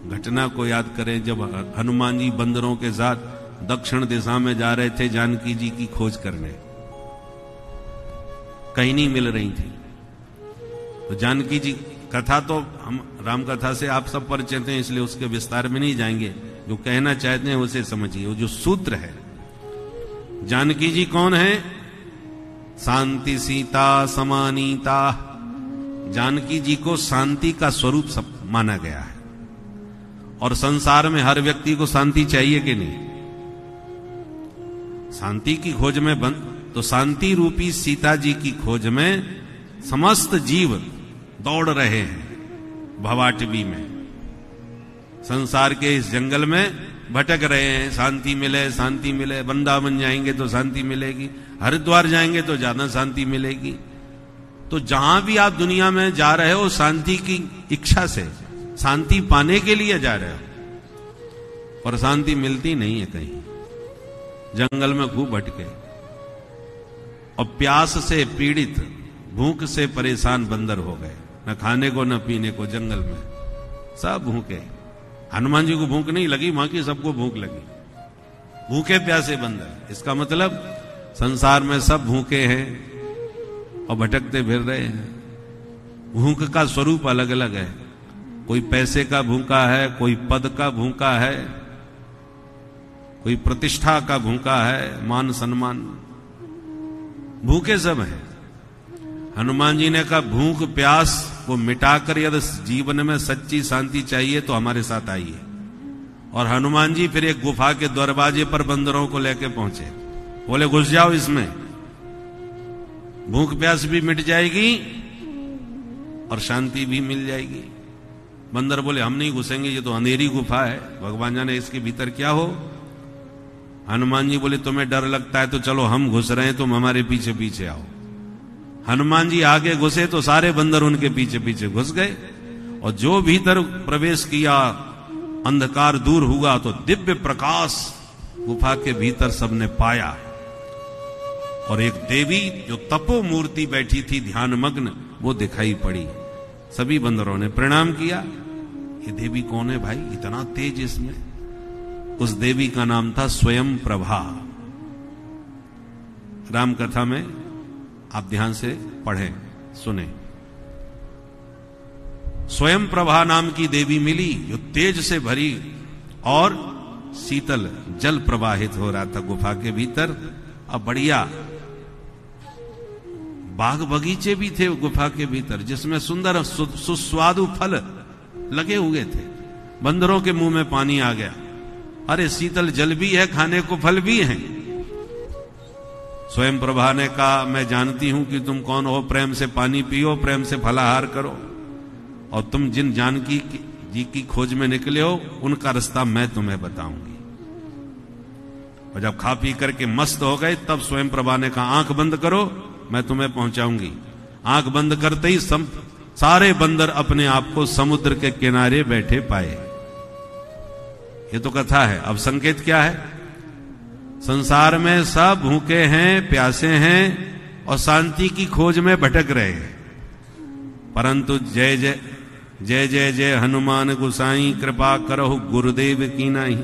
घटना को याद करें, जब हनुमान जी बंदरों के साथ दक्षिण दिशा में जा रहे थे जानकी जी की खोज करने, कहीं नहीं मिल रही थी। तो जानकी जी कथा तो हम राम कथा से आप सब परिचित हैं, इसलिए उसके विस्तार में नहीं जाएंगे, जो कहना चाहते हैं उसे समझिए। वो जो सूत्र है, जानकी जी कौन है? शांति सीता समानीता। जानकी जी को शांति का स्वरूप सब माना गया है। और संसार में हर व्यक्ति को शांति चाहिए कि नहीं? शांति की खोज में तो शांति रूपी सीता जी की खोज में समस्त जीव दौड़ रहे हैं भवाटवी में। संसार के इस जंगल में भटक रहे हैं, शांति मिले शांति मिले। वृंदावन जाएंगे तो शांति मिलेगी, हरिद्वार जाएंगे तो ज्यादा शांति मिलेगी। तो जहां भी आप दुनिया में जा रहे हो शांति की इच्छा से, शांति पाने के लिए जा रहे हो, पर शांति मिलती नहीं है कहीं। जंगल में खूब भटके और प्यास से पीड़ित, भूख से परेशान बंदर हो गए। न खाने को न पीने को, जंगल में सब भूखे। हनुमान जी को भूख नहीं लगी, वहां की सबको भूख लगी। भूखे प्यासे बंदर, इसका मतलब संसार में सब भूखे हैं और भटकते फिर रहे हैं। भूख का स्वरूप अलग अलग है। कोई पैसे का भूखा है, कोई पद का भूखा है, कोई प्रतिष्ठा का भूखा है, मान सम्मान, भूखे सब है। हनुमान जी ने कहा भूख प्यास को मिटाकर यदि जीवन में सच्ची शांति चाहिए तो हमारे साथ आइए। और हनुमान जी फिर एक गुफा के दरवाजे पर बंदरों को लेकर पहुंचे। बोले घुस जाओ इसमें, भूख प्यास भी मिट जाएगी और शांति भी मिल जाएगी। बंदर बोले हम नहीं घुसेंगे, ये तो अंधेरी गुफा है, भगवान जाने इसके भीतर क्या हो। हनुमान जी बोले तुम्हें डर लगता है तो चलो हम घुस रहे हैं, तुम हमारे पीछे पीछे आओ। हनुमान जी आगे घुसे तो सारे बंदर उनके पीछे पीछे घुस गए। और जो भीतर प्रवेश किया, अंधकार दूर हुआ तो दिव्य प्रकाश गुफा के भीतर सबने पाया। और एक देवी जो तपो मूर्ति बैठी थी ध्यान मग्न, वो दिखाई पड़ी। सभी बंदरों ने प्रणाम किया। ये देवी कौन है भाई, इतना तेज इसमें? उस देवी का नाम था स्वयं प्रभा। राम कथा में आप ध्यान से पढ़ें, सुने। स्वयं प्रभा नाम की देवी मिली जो तेज से भरी और शीतल जल प्रवाहित हो रहा था गुफा के भीतर। अब बढ़िया बाग बगीचे भी थे गुफा के भीतर, जिसमें सुंदर सुस्वादु फल लगे हुए थे। बंदरों के मुंह में पानी आ गया, अरे शीतल जल भी है, खाने को फल भी हैं। स्वयं प्रभा ने कहा मैं जानती हूं कि तुम कौन हो, प्रेम से पानी पियो, प्रेम से फलाहार करो, और तुम जिन जानकी जी की खोज में निकले हो उनका रास्ता मैं तुम्हें बताऊंगी। और जब खा पी करके मस्त हो गए तब स्वयं प्रभा ने कहा आंख बंद करो, मैं तुम्हें पहुंचाऊंगी। आंख बंद करते ही सारे बंदर अपने आप को समुद्र के किनारे बैठे पाए। ये तो कथा है। अब संकेत क्या है? संसार में सब भूखे हैं, प्यासे हैं और शांति की खोज में भटक रहे हैं, परंतु जय जय जय जय जय हनुमान गोसाई कृपा करहु गुरुदेव की नाही।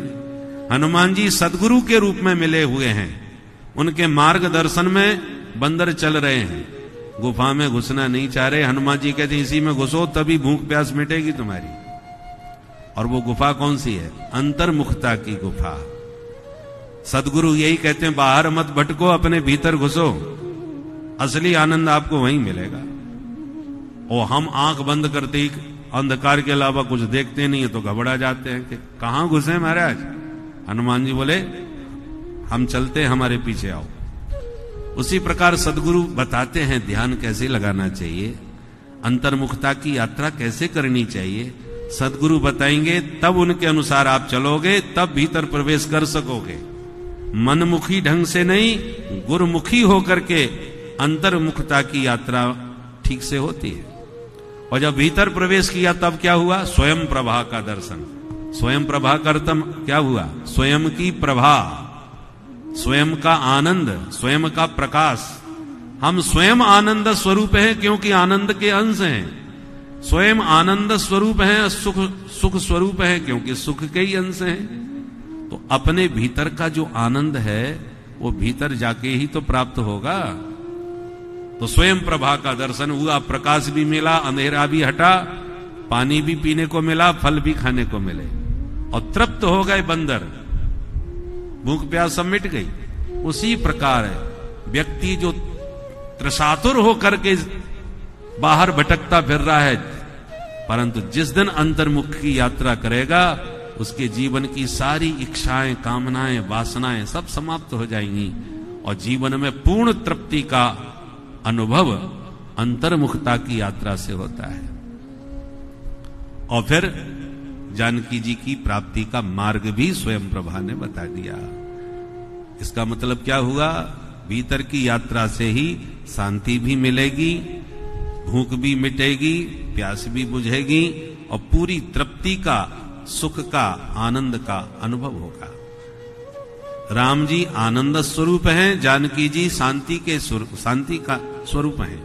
हनुमान जी सदगुरु के रूप में मिले हुए हैं। उनके मार्गदर्शन में बंदर चल रहे हैं, गुफा में घुसना नहीं चाह रहे। हनुमान जी कहते हैं इसी में घुसो तभी भूख प्यास मिटेगी तुम्हारी। और वो गुफा कौन सी है? अंतर्मुखता की गुफा। सदगुरु यही कहते हैं बाहर मत भटको, अपने भीतर घुसो, असली आनंद आपको वहीं मिलेगा। और हम आंख बंद करते ही अंधकार के अलावा कुछ देखते नहीं है तो घबरा जाते हैं कि कहां घुसे महाराज। हनुमान जी बोले हम चलते, हमारे पीछे आओ। उसी प्रकार सदगुरु बताते हैं ध्यान कैसे लगाना चाहिए, अंतर्मुखता की यात्रा कैसे करनी चाहिए। सदगुरु बताएंगे तब उनके अनुसार आप चलोगे, तब भीतर प्रवेश कर सकोगे। मनमुखी ढंग से नहीं, गुरुमुखी होकर के अंतर्मुखता की यात्रा ठीक से होती है। और जब भीतर प्रवेश किया तब क्या हुआ? स्वयं प्रभा का दर्शन। स्वयं प्रभा का अर्थ क्या हुआ? स्वयं की प्रभा, स्वयं का आनंद, स्वयं का प्रकाश। हम स्वयं आनंद स्वरूप हैं क्योंकि आनंद के अंश हैं। स्वयं आनंद स्वरूप हैं, सुख स्वरूप है क्योंकि सुख के ही अंश हैं। तो अपने भीतर का जो आनंद है वो भीतर जाके ही तो प्राप्त होगा। तो स्वयं प्रभा का दर्शन हुआ, प्रकाश भी मिला, अंधेरा भी हटा, पानी भी पीने को मिला, फल भी खाने को मिले और तृप्त हो गए बंदर, भूख प्यास सब मिट गई। उसी प्रकार व्यक्ति जो त्रसातुर होकर के बाहर भटकता फिर रहा है, परंतु जिस दिन अंतर्मुख की यात्रा करेगा उसके जीवन की सारी इच्छाएं, कामनाएं, वासनाएं सब समाप्त हो जाएंगी और जीवन में पूर्ण तृप्ति का अनुभव अंतर्मुखता की यात्रा से होता है। और फिर जानकी जी की प्राप्ति का मार्ग भी स्वयं प्रभा ने बता दिया। इसका मतलब क्या हुआ? भीतर की यात्रा से ही शांति भी मिलेगी, भूख भी मिटेगी, प्यास भी बुझेगी और पूरी तृप्ति का, सुख का, आनंद का अनुभव होगा। राम जी आनंद स्वरूप हैं, जानकी जी शांति का स्वरूप हैं।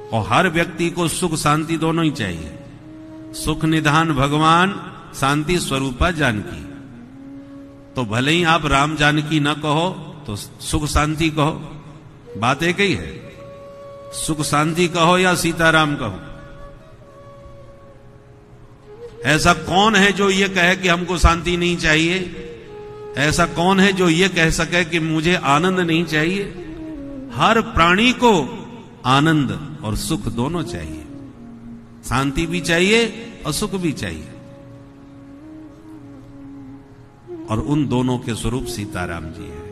और हर व्यक्ति को सुख शांति दोनों ही चाहिए। सुख निधान भगवान, शांति स्वरूपा जानकी। तो भले ही आप राम जानकी न कहो तो सुख शांति कहो, बात एक ही है। सुख शांति कहो या सीताराम कहो। ऐसा कौन है जो ये कहे कि हमको शांति नहीं चाहिए? ऐसा कौन है जो ये कह सके कि मुझे आनंद नहीं चाहिए? हर प्राणी को आनंद और सुख दोनों चाहिए, शांति भी चाहिए और सुख भी चाहिए। और उन दोनों के स्वरूप सीताराम जी हैं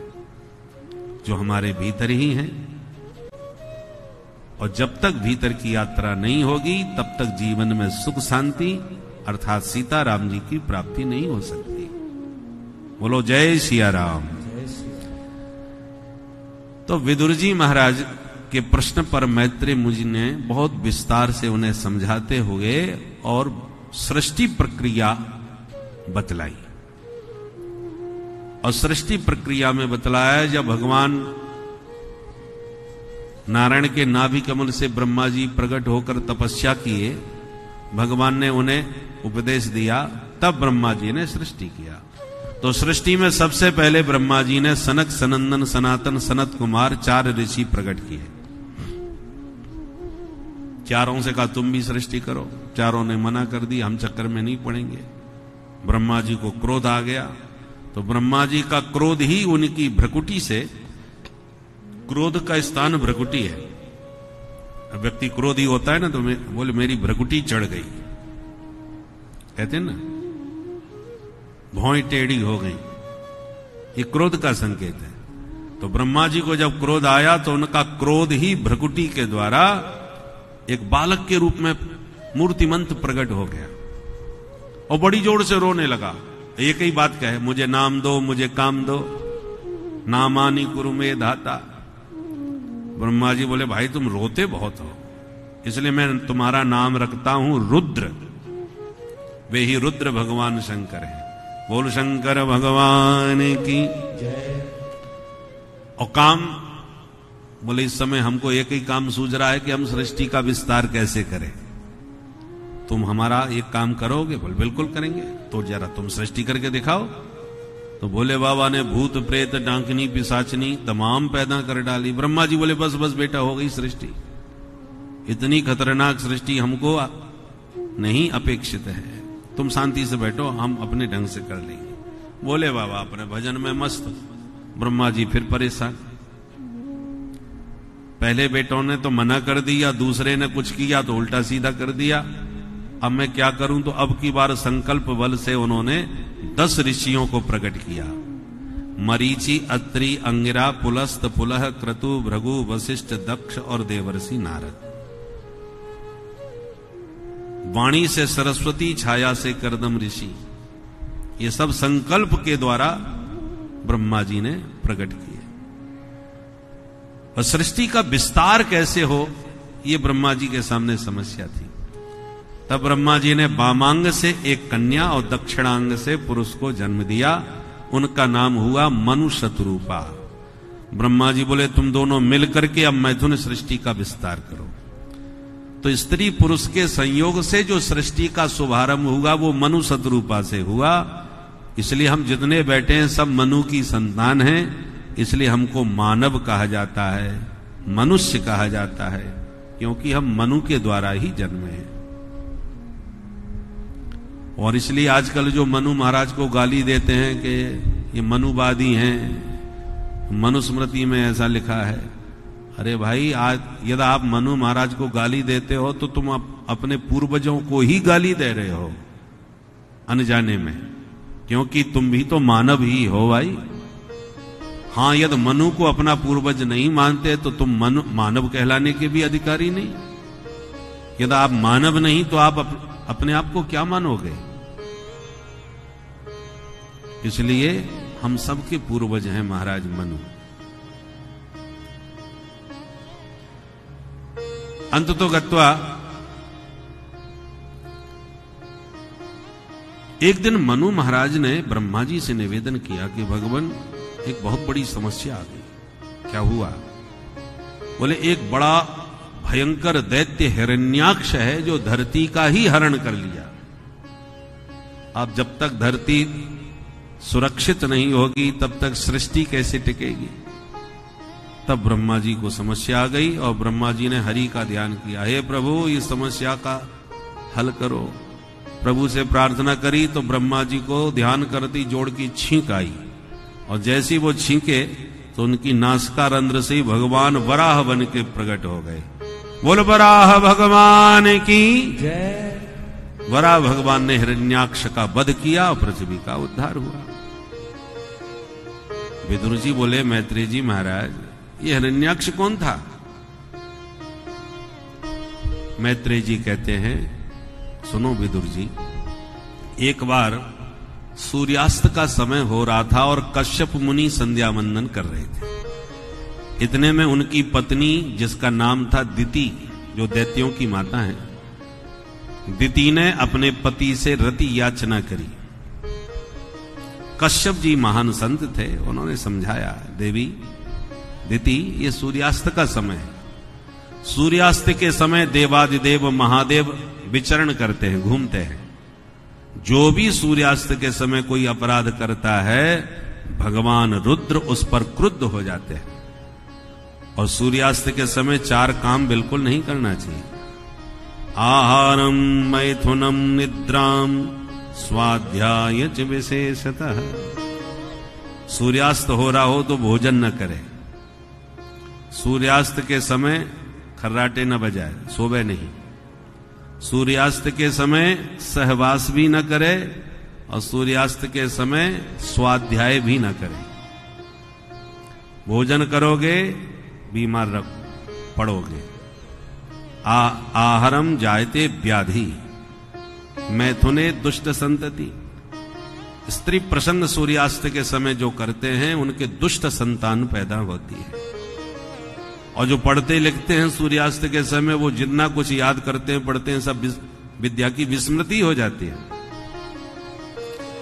जो हमारे भीतर ही हैं। और जब तक भीतर की यात्रा नहीं होगी तब तक जीवन में सुख शांति अर्थात सीताराम जी की प्राप्ति नहीं हो सकती। बोलो जय सिया राम। तो विदुर जी महाराज के प्रश्न पर मैत्रेय मुनि ने बहुत विस्तार से उन्हें समझाते हुए और सृष्टि प्रक्रिया बतलाई। और सृष्टि प्रक्रिया में बतलाया जब भगवान नारायण के नाभि कमल से ब्रह्मा जी प्रकट होकर तपस्या किए, भगवान ने उन्हें उपदेश दिया, तब ब्रह्मा जी ने सृष्टि किया। तो सृष्टि में सबसे पहले ब्रह्मा जी ने सनक, सनंदन, सनातन, सनत कुमार 4 ऋषि प्रकट किए। चारों से कहा तुम भी सृष्टि करो, चारों ने मना कर दी, हम चक्कर में नहीं पड़ेंगे। ब्रह्मा जी को क्रोध आ गया, तो ब्रह्मा जी का क्रोध ही उनकी भ्रकुटी से, क्रोध का स्थान भ्रकुटी है। व्यक्ति क्रोधी होता है ना तो बोले मेरी भ्रकुटी चढ़ गई, कहते हैं ना, भौं टेढ़ी हो गई, ये क्रोध का संकेत है। तो ब्रह्मा जी को जब क्रोध आया तो उनका क्रोध ही भ्रकुटी के द्वारा एक बालक के रूप में मूर्तिमंत प्रकट हो गया और बड़ी जोर से रोने लगा। एक ही बात कहे, मुझे नाम दो, मुझे काम दो, नामानि कुरु मे धाता। ब्रह्मा जी बोले भाई तुम रोते बहुत हो, इसलिए मैं तुम्हारा नाम रखता हूं रुद्र। वे ही रुद्र भगवान शंकर हैं। बोल शंकर भगवान की जय। और काम बोले इस समय हमको एक ही काम सूझ रहा है कि हम सृष्टि का विस्तार कैसे करें। तुम हमारा एक काम करोगे? बोले बिल्कुल करेंगे। तो जरा तुम सृष्टि करके दिखाओ। तो भोले बाबा ने भूत प्रेत डांकनी पिशाचनी तमाम पैदा कर डाली। ब्रह्मा जी बोले बस बस बेटा हो गई सृष्टि, इतनी खतरनाक सृष्टि हमको नहीं अपेक्षित है, तुम शांति से बैठो, हम अपने ढंग से कर लेंगे। बोले बाबा अपने भजन में मस्त। ब्रह्मा जी फिर परेशान। पहले बेटों ने तो मना कर दिया, दूसरे ने कुछ किया तो उल्टा सीधा कर दिया। अब मैं क्या करूं? तो अब की बार संकल्प बल से उन्होंने 10 ऋषियों को प्रकट किया। मरीचि, अत्रि, अंगिरा, पुलस्त, पुलह, क्रतु, भृगु, वशिष्ठ, दक्ष और देवर्षि नारद। वाणी से सरस्वती, छाया से करदम ऋषि। ये सब संकल्प के द्वारा ब्रह्मा जी ने प्रकट किए। और सृष्टि का विस्तार कैसे हो, ये ब्रह्मा जी के सामने समस्या थी। तब ब्रह्मा जी ने वामांग से एक कन्या और दक्षिणांग से पुरुष को जन्म दिया। उनका नाम हुआ मनु शतरूपा। ब्रह्मा जी बोले तुम दोनों मिलकर के अब मैथुन सृष्टि का विस्तार करो। तो स्त्री पुरुष के संयोग से जो सृष्टि का शुभारंभ हुआ वो मनु शतरूपा से हुआ। इसलिए हम जितने बैठे हैं सब मनु की संतान हैं, इसलिए हमको मानव कहा जाता है, मनुष्य कहा जाता है, क्योंकि हम मनु के द्वारा ही जन्मे हैं। और इसलिए आजकल जो मनु महाराज को गाली देते हैं कि ये मनुवादी हैं, मनुस्मृति में ऐसा लिखा है, अरे भाई, आज यदि आप मनु महाराज को गाली देते हो तो तुम अपने पूर्वजों को ही गाली दे रहे हो अनजाने में, क्योंकि तुम भी तो मानव ही हो भाई। हाँ, यदि मनु को अपना पूर्वज नहीं मानते तो तुम मानव कहलाने के भी अधिकारी नहीं। यदि आप मानव नहीं तो आप अपने आप को क्या मानोगे? इसलिए हम सबके पूर्वज हैं महाराज मनु। अंततो गत्वा एक दिन मनु महाराज ने ब्रह्मा जी से निवेदन किया कि भगवान, एक बहुत बड़ी समस्या आ गई। क्या हुआ? बोले, एक बड़ा भयंकर दैत्य हिरण्याक्ष है जो धरती का ही हरण कर लिया। अब जब तक धरती सुरक्षित नहीं होगी तब तक सृष्टि कैसे टिकेगी? तब ब्रह्मा जी को समस्या आ गई और ब्रह्मा जी ने हरि का ध्यान किया। हे प्रभु, इस समस्या का हल करो। प्रभु से प्रार्थना करी तो ब्रह्मा जी को ध्यान करती जोड़ की छींक आई, और जैसी वो छींके तो उनकी नासिका रंध्र से भगवान वराह बन के प्रकट हो गए। बोल वराह भगवान की जय। वराह भगवान ने हिरण्याक्ष का वध किया और पृथ्वी का उद्धार हुआ। विदुर जी बोले, मैत्रेय जी महाराज, ये हिरण्याक्ष कौन था? मैत्रेय जी कहते हैं, सुनो विदुर जी, एक बार सूर्यास्त का समय हो रहा था और कश्यप मुनि संध्या वंदन कर रहे थे। इतने में उनकी पत्नी, जिसका नाम था दिति, जो दैत्यों की माता है, दिति ने अपने पति से रति याचना करी। कश्यप जी महान संत थे, उन्होंने समझाया, देवी दिति, ये सूर्यास्त का समय है। सूर्यास्त के समय देवादिदेव महादेव विचरण करते हैं, घूमते हैं। जो भी सूर्यास्त के समय कोई अपराध करता है, भगवान रुद्र उस पर क्रुद्ध हो जाते हैं। और सूर्यास्त के समय 4 काम बिल्कुल नहीं करना चाहिए। आहारम मैथुनम निद्राम स्वाध्याय च विशेषतः। सूर्यास्त हो रहा हो तो भोजन न करे। सूर्यास्त के समय खर्राटे न बजाए, सोवे नहीं। सूर्यास्त के समय सहवास भी न करे और सूर्यास्त के समय स्वाध्याय भी न करे। भोजन करोगे बीमार पड़ोगे। आहारम जायते व्याधि मैथुने दुष्ट संतति। स्त्री प्रसन्न सूर्यास्त के समय जो करते हैं उनके दुष्ट संतान पैदा होती है। और जो पढ़ते लिखते हैं सूर्यास्त के समय, वो जितना कुछ याद करते हैं पढ़ते हैं, सब विद्या की विस्मृति हो जाती है।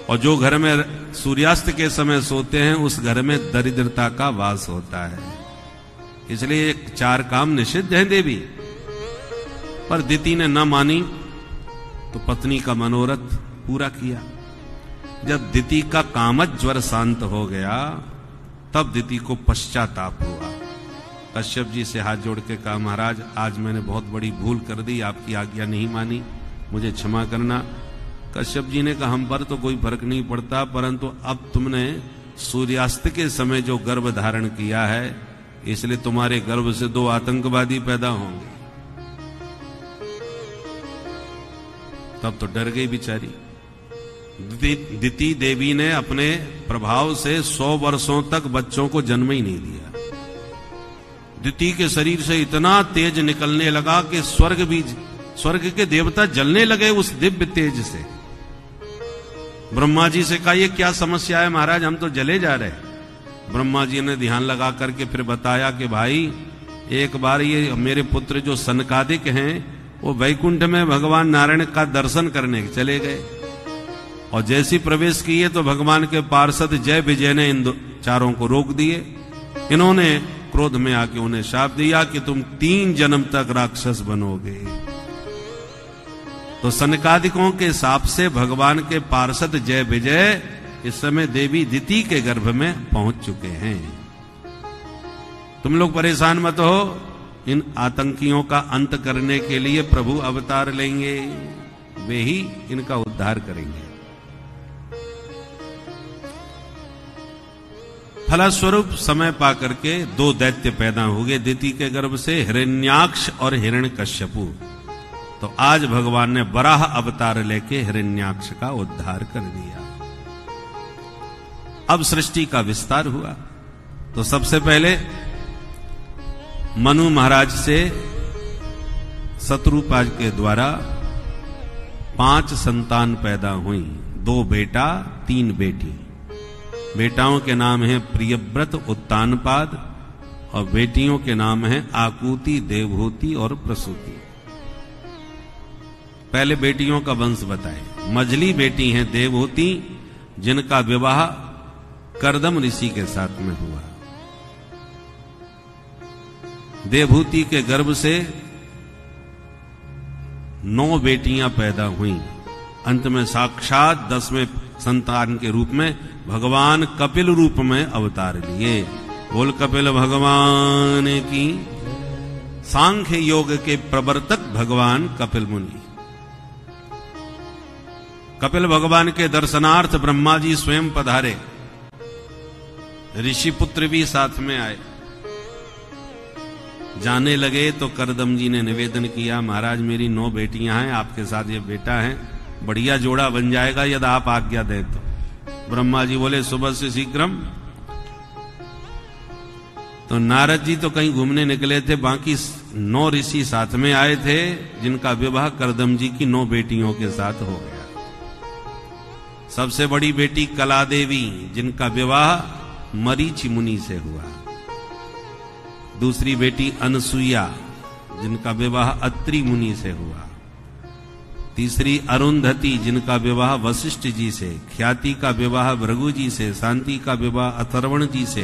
और जो घर में सूर्यास्त के समय सोते हैं उस घर में दरिद्रता का वास होता है। इसलिए 4 काम निषिद्ध हैं देवी। पर दिति ने न मानी तो पत्नी का मनोरथ पूरा किया। जब दिति का कामज ज्वर शांत हो गया तब दिति को पश्चाताप हुआ। कश्यप जी से हाथ जोड़ के कहा, महाराज आज मैंने बहुत बड़ी भूल कर दी, आपकी आज्ञा नहीं मानी, मुझे क्षमा करना। कश्यप जी ने कहा, हम पर तो कोई फर्क नहीं पड़ता, परंतु अब तुमने सूर्यास्त के समय जो गर्भ धारण किया है, इसलिए तुम्हारे गर्भ से 2 आतंकवादी पैदा होंगे। तब तो डर गई बेचारी। दिति देवी ने अपने प्रभाव से 100 वर्षों तक बच्चों को जन्म ही नहीं दिया। दिति के शरीर से इतना तेज निकलने लगा कि स्वर्ग के देवता जलने लगे उस दिव्य तेज से। ब्रह्मा जी से कहा, ये क्या समस्या है महाराज, हम तो जले जा रहे। ब्रह्मा जी ने ध्यान लगा करके फिर बताया कि भाई, एक बार ये मेरे पुत्र जो सनकादिक हैं वो वैकुंठ में भगवान नारायण का दर्शन करने चले गए, और जैसी प्रवेश किए तो भगवान के पार्षद जय विजय ने इन 4 को रोक दिए। इन्होंने क्रोध में आके उन्हें शाप दिया कि तुम 3 जन्म तक राक्षस बनोगे। तो सनकादिकों के शाप से भगवान के पार्षद जय विजय इस समय देवी दिति के गर्भ में पहुंच चुके हैं। तुम लोग परेशान मत हो, इन आतंकियों का अंत करने के लिए प्रभु अवतार लेंगे, वे ही इनका उद्धार करेंगे। फलस्वरूप समय पा करके 2 दैत्य पैदा हो गए दिति के गर्भ से, हिरण्याक्ष और हिरण्यकश्यपु। तो आज भगवान ने वराह अवतार लेके हिरण्याक्ष का उद्धार कर दिया। अब सृष्टि का विस्तार हुआ। तो सबसे पहले मनु महाराज से शत्रुपाज के द्वारा 5 संतान पैदा हुई, 2 बेटा 3 बेटी। बेटाओं के नाम हैं प्रियव्रत, उत्तानपाद, और बेटियों के नाम हैं आकुति, देवहूति और प्रसूति। पहले बेटियों का वंश बताए। मझली बेटी हैं देवहूति, जिनका विवाह कर्दम ऋषि के साथ में हुआ। देवहूति के गर्भ से 9 बेटियां पैदा हुईं। अंत में साक्षात 10वें संतान के रूप में भगवान कपिल रूप में अवतार लिए। बोल कपिल भगवान की। सांख्य योग के प्रवर्तक भगवान कपिल मुनि। कपिल भगवान के दर्शनार्थ ब्रह्मा जी स्वयं पधारे, ऋषि पुत्र भी साथ में आए। जाने लगे तो करदम जी ने निवेदन किया, महाराज मेरी 9 बेटियां हैं, आपके साथ ये बेटा है, बढ़िया जोड़ा बन जाएगा यदि आप आज्ञा दें तो। ब्रह्मा जी बोले सुबह से शीघ्रम। तो नारद जी तो कहीं घूमने निकले थे, बाकी 9 ऋषि साथ में आए थे, जिनका विवाह करदम जी की 9 बेटियों के साथ हो गया। सबसे बड़ी बेटी कला देवी, जिनका विवाह मरीचि मुनि से हुआ। दूसरी बेटी अनसुईया, जिनका विवाह अत्रि मुनि से हुआ। तीसरी अरुंधति, जिनका विवाह वशिष्ठ जी से। ख्याति का विवाह भृगु जी से। शांति का विवाह अथर्वण जी से।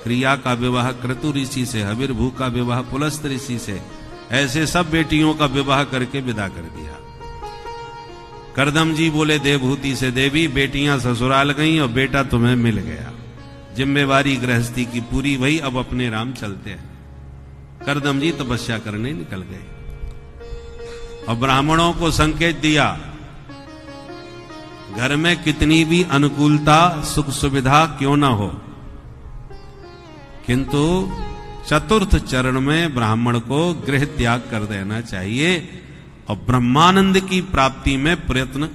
क्रिया का विवाह क्रतु ऋषि से। हविर्भू का विवाह पुलस्त ऋषि से। ऐसे सब बेटियों का विवाह करके विदा कर दिया। करदम जी बोले देवहूति से, देवी बेटियां ससुराल गईं और बेटा तुम्हें मिल गया, जिम्मेवारी गृहस्थी की पूरी भई, अब अपने राम चलते हैं। करदम जी तपस्या करने निकल गए और ब्राह्मणों को संकेत दिया, घर में कितनी भी अनुकूलता सुख सुविधा क्यों ना हो, किंतु चतुर्थ चरण में ब्राह्मण को गृह त्याग कर देना चाहिए और ब्रह्मानंद की प्राप्ति में प्रयत्न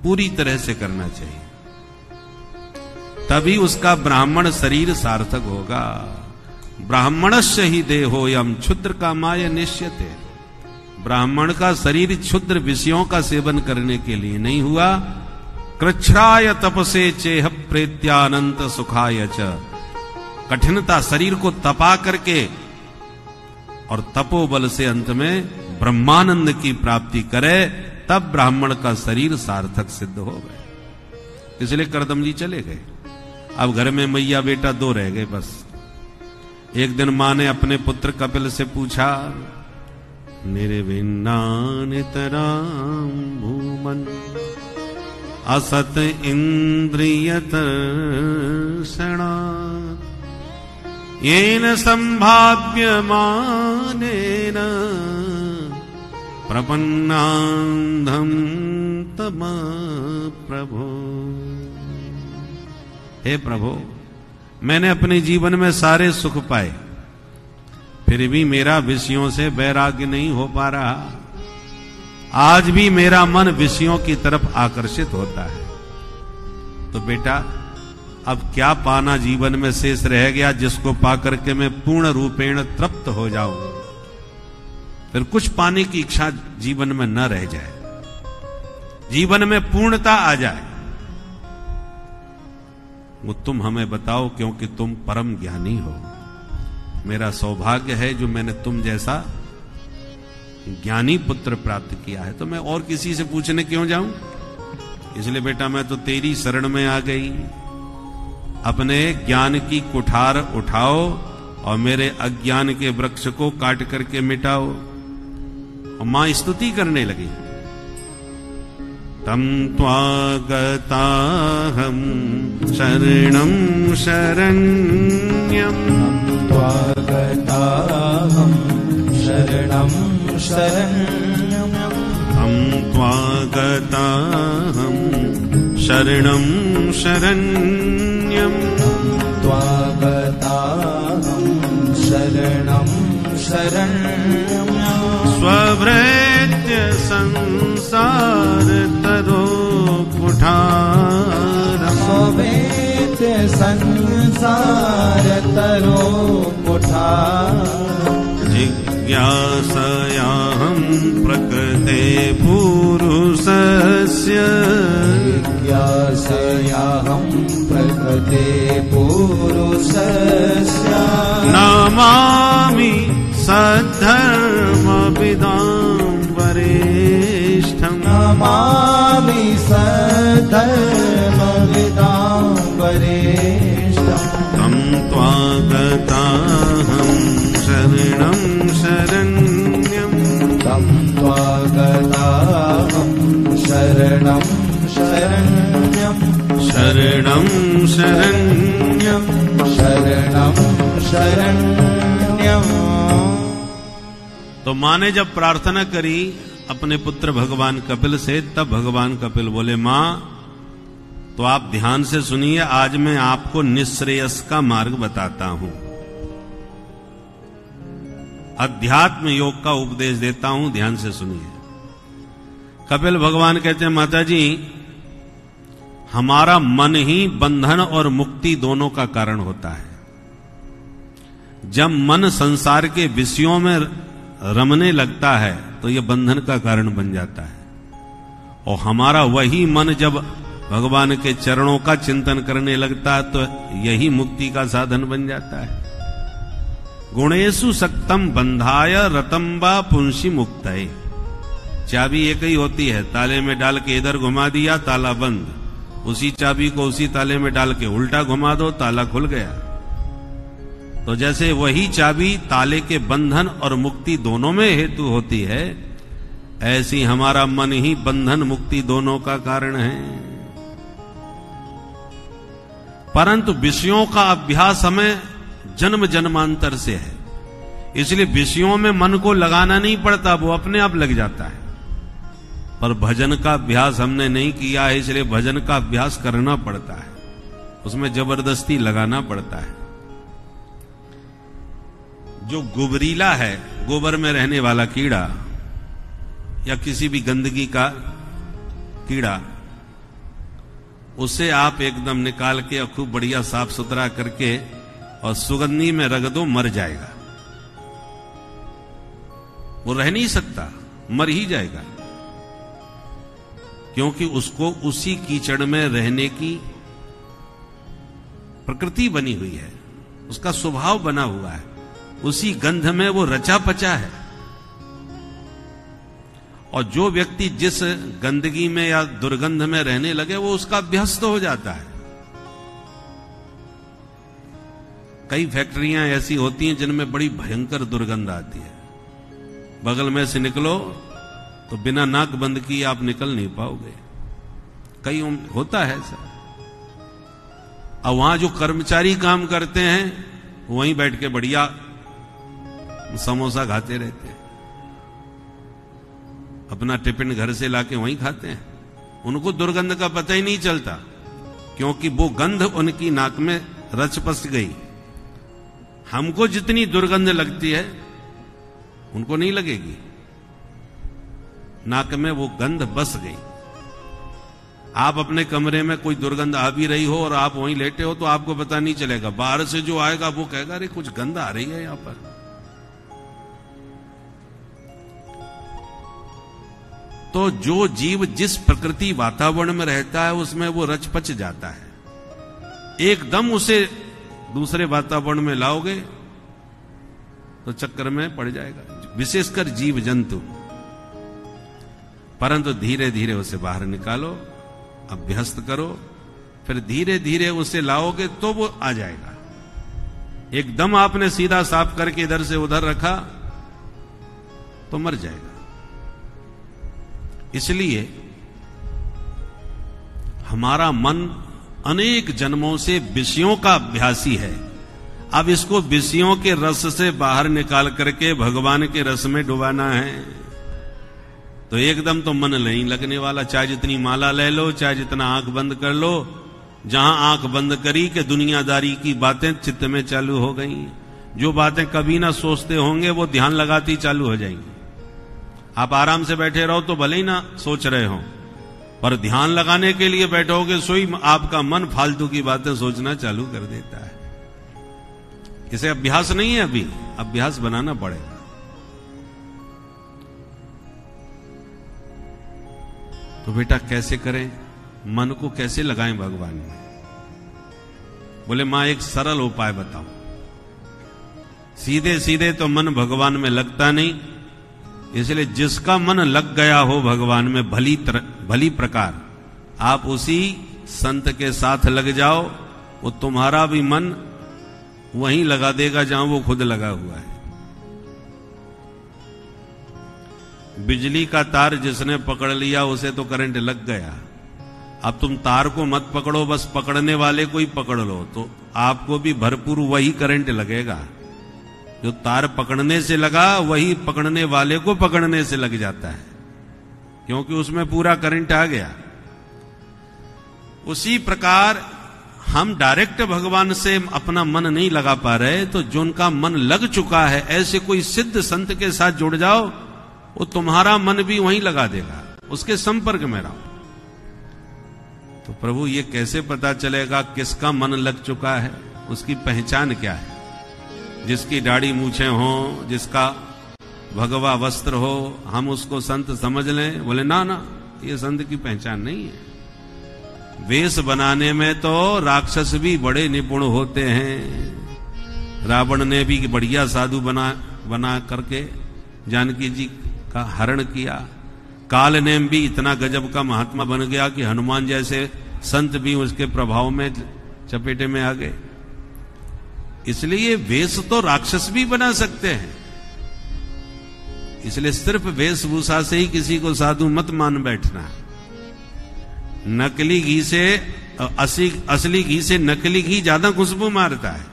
पूरी तरह से करना चाहिए, तभी उसका ब्राह्मण शरीर सार्थक होगा। ब्राह्मणस्य ही देहोयम क्षुद्र कामाय निश्यते। ब्राह्मण का शरीर क्षुद्र विषयों का सेवन करने के लिए नहीं हुआ। कृच्छ्राय तपसे चेह प्रेत्यानंत सुखाय च। कठिनता शरीर को तपा करके और तपोबल से अंत में ब्रह्मानंद की प्राप्ति करे, तब ब्राह्मण का शरीर सार्थक सिद्ध हो गए। इसलिए करदम जी चले गए। अब घर में मैया बेटा 2 रह गए बस। एक दिन मां ने अपने पुत्र कपिल से पूछा, निर्विन्ना नितराम भूमन असत इंद्रियत सणा येन संभाव्य मानेन प्रपन्नांधम तम प्रभो। हे प्रभु, मैंने अपने जीवन में सारे सुख पाए, फिर भी मेरा विषयों से वैराग्य नहीं हो पा रहा। आज भी मेरा मन विषयों की तरफ आकर्षित होता है। तो बेटा, अब क्या पाना जीवन में शेष रह गया जिसको पाकर के मैं पूर्ण रूपेण तृप्त हो जाऊं? फिर कुछ पाने की इच्छा जीवन में न रह जाए, जीवन में पूर्णता आ जाए। वो तुम हमें बताओ, क्योंकि तुम परम ज्ञानी हो। मेरा सौभाग्य है जो मैंने तुम जैसा ज्ञानी पुत्र प्राप्त किया है, तो मैं और किसी से पूछने क्यों जाऊं? इसलिए बेटा मैं तो तेरी शरण में आ गई। अपने ज्ञान की कुठार उठाओ और मेरे अज्ञान के वृक्ष को काट करके मिटाओ। और मां स्तुति करने लगी, तम त्वागताहं शरणं शरण्यं। त्वागताहं शरणं शरण्यं। तम त्वागताहं शरणं शरण्यं। शरण्यम् स्वभृत्य संसार तरो कुठारम् स्वभृत्य संसार तरो कुठारम् जिज्ञासयाहं प्रकृते पुरुषस्य जिज्ञासयाहं प्रकृते पुरुषस्य नमामि सद्धर्मविदां वरिष्ठम् नमामि सद्धर्मविदां वरिष्ठम् तं त्वागताहं शरणं शरण्यम् तं त्वागताहं शरणं शरण्यम् शरणं शरण्यम् शरणं शरण्यम्। तो माँ ने जब प्रार्थना करी अपने पुत्र भगवान कपिल से, तब भगवान कपिल बोले, माँ तो आप ध्यान से सुनिए, आज मैं आपको निःश्रेयस का मार्ग बताता हूं, अध्यात्म योग का उपदेश देता हूं, ध्यान से सुनिए। कपिल भगवान कहते हैं, माता जी हमारा मन ही बंधन और मुक्ति दोनों का कारण होता है। जब मन संसार के विषयों में रमने लगता है तो यह बंधन का कारण बन जाता है, और हमारा वही मन जब भगवान के चरणों का चिंतन करने लगता है तो यही मुक्ति का साधन बन जाता है। गुणेषु सक्तम बंधाय रतम वा पुंसी मुक्तये। चाबी एक ही होती है, ताले में डाल के इधर घुमा दिया, ताला बंद। उसी चाबी को उसी ताले में डाल के उल्टा घुमा दो, ताला खुल गया। तो जैसे वही चाबी ताले के बंधन और मुक्ति दोनों में हेतु होती है, ऐसी हमारा मन ही बंधन मुक्ति दोनों का कारण है। परंतु विषयों का अभ्यास हमें जन्म जन्मांतर से है, इसलिए विषयों में मन को लगाना नहीं पड़ता, वो अपने आप लग जाता है। पर भजन का अभ्यास हमने नहीं किया है, इसलिए भजन का अभ्यास करना पड़ता है, उसमें जबरदस्ती लगाना पड़ता है। जो गुबरीला है, गोबर में रहने वाला कीड़ा या किसी भी गंदगी का कीड़ा, उसे आप एकदम निकाल के और खूब बढ़िया साफ सुथरा करके और सुगंधी में रख दो, मर जाएगा। वो रह नहीं सकता, मर ही जाएगा, क्योंकि उसको उसी कीचड़ में रहने की प्रकृति बनी हुई है, उसका स्वभाव बना हुआ है, उसी गंध में वो रचा पचा है। और जो व्यक्ति जिस गंदगी में या दुर्गंध में रहने लगे, वो उसका अभ्यस्त हो जाता है। कई फैक्ट्रियां ऐसी होती हैं जिनमें बड़ी भयंकर दुर्गंध आती है, बगल में से निकलो तो बिना नाक बंद किए आप निकल नहीं पाओगे। कई होता है ऐसा। और वहां जो कर्मचारी काम करते हैं, वहीं बैठ के बढ़िया समोसा खाते रहते हैं, अपना टिफिन घर से लाके वहीं खाते हैं, उनको दुर्गंध का पता ही नहीं चलता, क्योंकि वो गंध उनकी नाक में रच पस गई। हमको जितनी दुर्गंध लगती है उनको नहीं लगेगी, नाक में वो गंध बस गई। आप अपने कमरे में कोई दुर्गंध आ भी रही हो और आप वहीं लेटे हो तो आपको पता नहीं चलेगा, बाहर से जो आएगा वो कहेगा अरे कुछ गंध आ रही है यहां पर। तो जो जीव जिस प्रकृति वातावरण में रहता है उसमें वो रच पच जाता है। एकदम उसे दूसरे वातावरण में लाओगे तो चक्कर में पड़ जाएगा, विशेषकर जीव जंतु। परंतु धीरे धीरे उसे बाहर निकालो, अभ्यस्त करो, फिर धीरे धीरे उसे लाओगे तो वो आ जाएगा। एकदम आपने सीधा साफ करके इधर से उधर रखा तो मर जाएगा। इसलिए हमारा मन अनेक जन्मों से विषयों का अभ्यासी है। अब इसको विषयों के रस से बाहर निकाल करके भगवान के रस में डुबाना है तो एकदम तो मन नहीं लगने वाला। चाहे जितनी माला ले लो, चाहे जितना आंख बंद कर लो, जहां आंख बंद करी कि दुनियादारी की बातें चित्त में चालू हो गई, जो बातें कभी ना सोचते होंगे वो ध्यान लगाती चालू हो जाएंगी। आप आराम से बैठे रहो तो भले ही ना सोच रहे हो, पर ध्यान लगाने के लिए बैठोगे सोई आपका मन फालतू की बातें सोचना चालू कर देता है। इसे अभ्यास नहीं है, अभी अभ्यास बनाना पड़ेगा। तो बेटा कैसे करें, मन को कैसे लगाएं भगवान में? बोले मां एक सरल उपाय बताओ। सीधे सीधे तो मन भगवान में लगता नहीं, इसलिए जिसका मन लग गया हो भगवान में भली प्रकार, आप उसी संत के साथ लग जाओ, वो तुम्हारा भी मन वहीं लगा देगा जहां वो खुद लगा हुआ है। बिजली का तार जिसने पकड़ लिया उसे तो करंट लग गया। अब तुम तार को मत पकड़ो, बस पकड़ने वाले को ही पकड़ लो, तो आपको भी भरपूर वही करंट लगेगा। जो तार पकड़ने से लगा वही पकड़ने वाले को पकड़ने से लग जाता है, क्योंकि उसमें पूरा करंट आ गया। उसी प्रकार हम डायरेक्ट भगवान से अपना मन नहीं लगा पा रहे, तो जो उनका मन लग चुका है ऐसे कोई सिद्ध संत के साथ जुड़ जाओ, वो तुम्हारा मन भी वहीं लगा देगा, उसके संपर्क में रहो। तो प्रभु ये कैसे पता चलेगा किसका मन लग चुका है? उसकी पहचान क्या है? जिसकी दाढ़ी मूछें हो, जिसका भगवा वस्त्र हो, हम उसको संत समझ लें? बोले ना ना, ये संत की पहचान नहीं है। वेश बनाने में तो राक्षस भी बड़े निपुण होते हैं। रावण ने भी बढ़िया साधु बना करके जानकी जी का हरण किया। काल ने भी इतना गजब का महात्मा बन गया कि हनुमान जैसे संत भी उसके प्रभाव में चपेटे में आ गए। इसलिए वेश तो राक्षस भी बना सकते हैं। इसलिए सिर्फ वेशभूषा से ही किसी को साधु मत मान बैठना। नकली घी से असली घी से नकली घी ज्यादा खुशबू मारता है।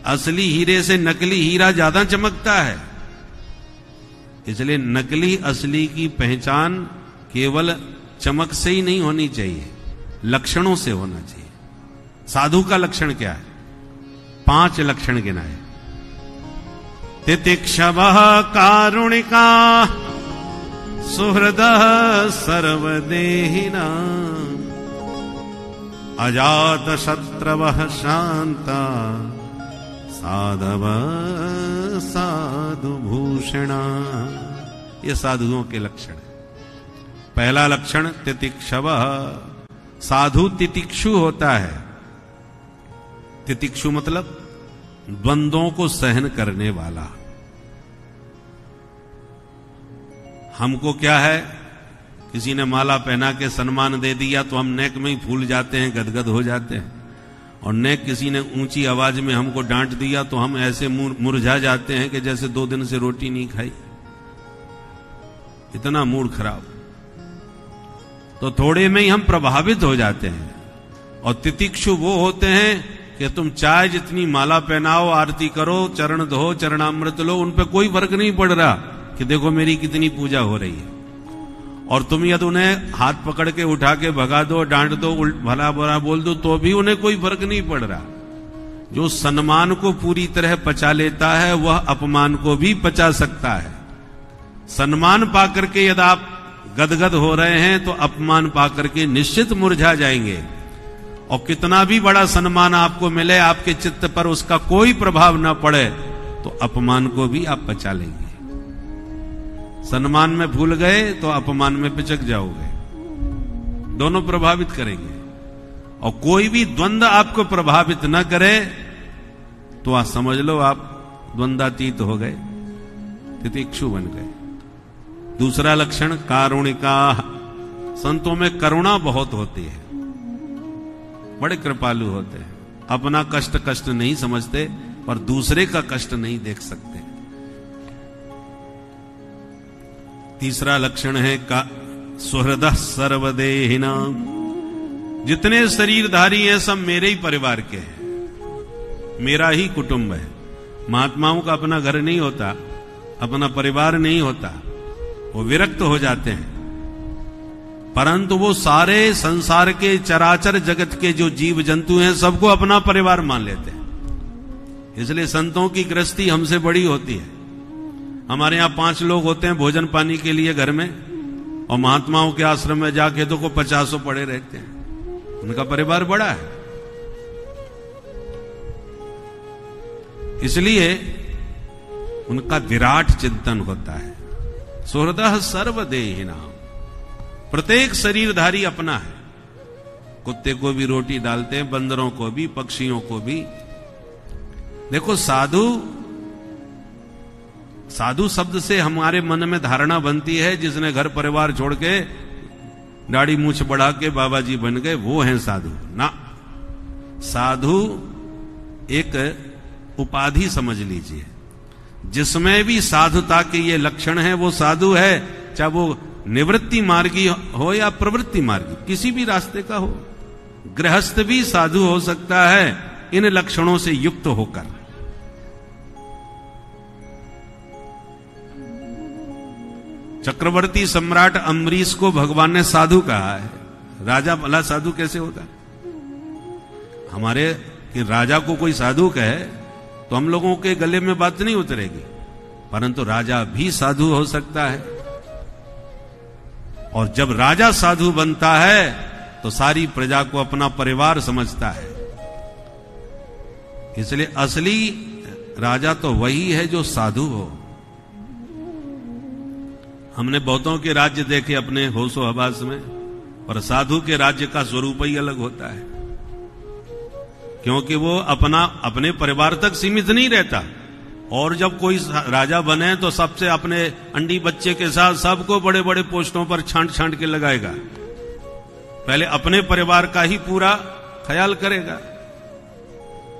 असली हीरे से नकली हीरा ज्यादा चमकता है। इसलिए नकली असली की पहचान केवल चमक से ही नहीं होनी चाहिए, लक्षणों से होना चाहिए। साधु का लक्षण क्या है? 5 लक्षण गिनाए। तितिक्षवः कारुणिका सुहृदः सर्वदेहिना अजात शत्रवः शांता साधवः साधुभूषणा। ये साधुओं के लक्षण है। पहला लक्षण तितिक्षवः, साधु तितिक्षु होता है। तितिक्षु मतलब द्वंद्वों को सहन करने वाला। हमको क्या है, किसी ने माला पहना के सम्मान दे दिया तो हम नेक में ही फूल जाते हैं, गदगद हो जाते हैं। और नेक किसी ने ऊंची आवाज में हमको डांट दिया तो हम ऐसे मुरझा जाते हैं कि जैसे 2 दिन से रोटी नहीं खाई, इतना मूड खराब। तो थोड़े में ही हम प्रभावित हो जाते हैं। और तितिक्षु वो होते हैं कि तुम चाहे जितनी माला पहनाओ, आरती करो, चरण धो, चरणामृत लो, उन पे कोई फर्क नहीं पड़ रहा कि देखो मेरी कितनी पूजा हो रही है। और तुम यदि उन्हें हाथ पकड़ के उठा के भगा दो, डांट दो, भला बुरा बोल दो, तो भी उन्हें कोई फर्क नहीं पड़ रहा। जो सम्मान को पूरी तरह पचा लेता है वह अपमान को भी पचा सकता है। सम्मान पाकर के यदि आप गदगद हो रहे हैं तो अपमान पाकर के निश्चित मुरझा जाएंगे। और कितना भी बड़ा सम्मान आपको मिले, आपके चित्त पर उसका कोई प्रभाव ना पड़े तो अपमान को भी आप पचा लेंगे। सम्मान में भूल गए तो अपमान में पिचक जाओगे, दोनों प्रभावित करेंगे। और कोई भी द्वंद्व आपको प्रभावित न करे तो आप समझ लो आप द्वंद्वातीत हो गए, तितिक्षु बन गए। दूसरा लक्षण कारुणिका, संतों में करुणा बहुत होती है, बड़े कृपालु होते हैं। अपना कष्ट कष्ट नहीं समझते पर दूसरे का कष्ट नहीं देख सकते। तीसरा लक्षण है का सुहृदः सर्वदेहिना, जितने शरीरधारी हैं सब मेरे ही परिवार के हैं, मेरा ही कुटुंब है। महात्माओं का अपना घर नहीं होता, अपना परिवार नहीं होता, वो विरक्त हो जाते हैं। परंतु वो सारे संसार के चराचर जगत के जो जीव जंतु हैं सबको अपना परिवार मान लेते हैं। इसलिए संतों की गृहस्थी हमसे बड़ी होती है। हमारे यहां 5 लोग होते हैं भोजन पानी के लिए घर में, और महात्माओं के आश्रम में जाके तो को 50 पड़े रहते हैं। उनका परिवार बड़ा है। इसलिए उनका विराट चिंतन होता है। सुहृदः सर्वदेहिनां, प्रत्येक शरीरधारी अपना है। कुत्ते को भी रोटी डालते हैं, बंदरों को भी, पक्षियों को भी। देखो, साधु शब्द से हमारे मन में धारणा बनती है जिसने घर परिवार छोड़ के दाढ़ी मूछ बढ़ा के बाबा जी बन गए, वो हैं साधु। ना, साधु एक उपाधि समझ लीजिए। जिसमें भी साधुता के ये लक्षण है वो साधु है, चाहे वो निवृत्ति मार्गी हो या प्रवृत्ति मार्गी, किसी भी रास्ते का हो। गृहस्थ भी साधु हो सकता है इन लक्षणों से युक्त होकर। चक्रवर्ती सम्राट अम्बरीश को भगवान ने साधु कहा है। राजा भला साधु कैसे होगा? हमारे कि राजा को कोई साधु कहे तो हम लोगों के गले में बात नहीं उतरेगी, परंतु राजा भी साधु हो सकता है। और जब राजा साधु बनता है तो सारी प्रजा को अपना परिवार समझता है। इसलिए असली राजा तो वही है जो साधु हो। हमने बहुतों के राज्य देखे अपने होशो हवास में, पर साधु के राज्य का स्वरूप ही अलग होता है, क्योंकि वो अपने परिवार तक सीमित नहीं रहता। और जब कोई राजा बने तो सबसे अपने अंडी बच्चे के साथ सबको बड़े बड़े पोस्टों पर छांट के लगाएगा। पहले अपने परिवार का ही पूरा ख्याल करेगा।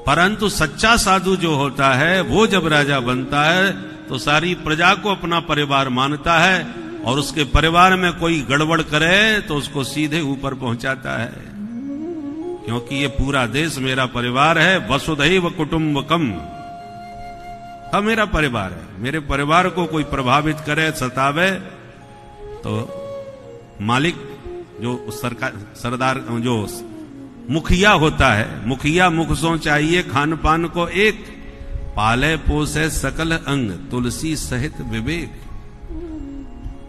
परंतु सच्चा साधु जो होता है वो जब राजा बनता है तो सारी प्रजा को अपना परिवार मानता है, और उसके परिवार में कोई गड़बड़ करे तो उसको सीधे ऊपर पहुंचाता है, क्योंकि ये पूरा देश मेरा परिवार है। वसुधैव कुटुंबकम, हाँ मेरा परिवार है। मेरे परिवार को कोई प्रभावित करे, सतावे, तो मालिक जो सरदार जो मुखिया होता है, मुखिया मुख सो चाहिए खान पान को एक, पाले पोसे सकल अंग तुलसी सहित विवेक।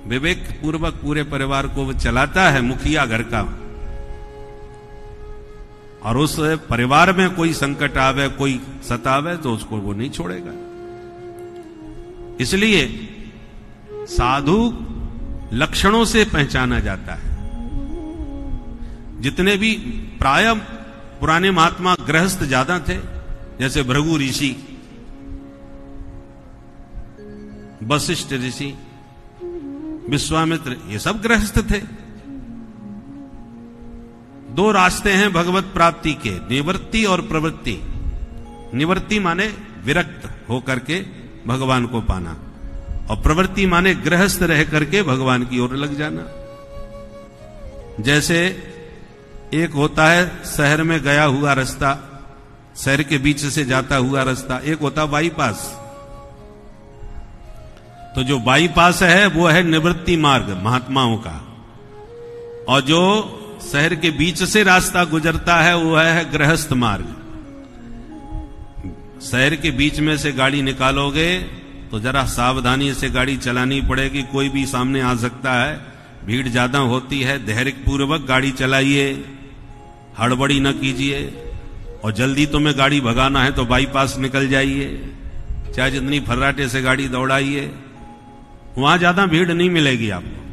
विवेक पूर्वक पूरे परिवार को चलाता है मुखिया घर का। और उस परिवार में कोई संकट आवे, कोई सतावे तो उसको वो नहीं छोड़ेगा। इसलिए साधु लक्षणों से पहचाना जाता है। जितने भी प्राय पुराने महात्मा गृहस्थ ज्यादा थे, जैसे भृगु ऋषि, वशिष्ठ ऋषि, विश्वामित्र, ये सब गृहस्थ थे। 2 रास्ते हैं भगवत प्राप्ति के, निवृत्ति और प्रवृत्ति। निवृत्ति माने विरक्त होकर के भगवान को पाना, और प्रवृत्ति माने गृहस्थ रह करके भगवान की ओर लग जाना। जैसे एक होता है शहर में गया हुआ रास्ता, शहर के बीच से जाता हुआ रास्ता, एक होता बाईपास। तो जो बाईपास है वो है निवृत्ति मार्ग महात्माओं का, और जो शहर के बीच से रास्ता गुजरता है वो है गृहस्थ मार्ग। शहर के बीच में से गाड़ी निकालोगे तो जरा सावधानी से गाड़ी चलानी पड़ेगी, कोई भी सामने आ सकता है, भीड़ ज्यादा होती है। धैर्य पूर्वक गाड़ी चलाइए, हड़बड़ी न कीजिए, और जल्दी तुम्हें गाड़ी भगाना है तो बाईपास निकल जाइए, चाहे जितनी फर्राटे से गाड़ी दौड़ाइए, वहां ज्यादा भीड़ नहीं मिलेगी आपको।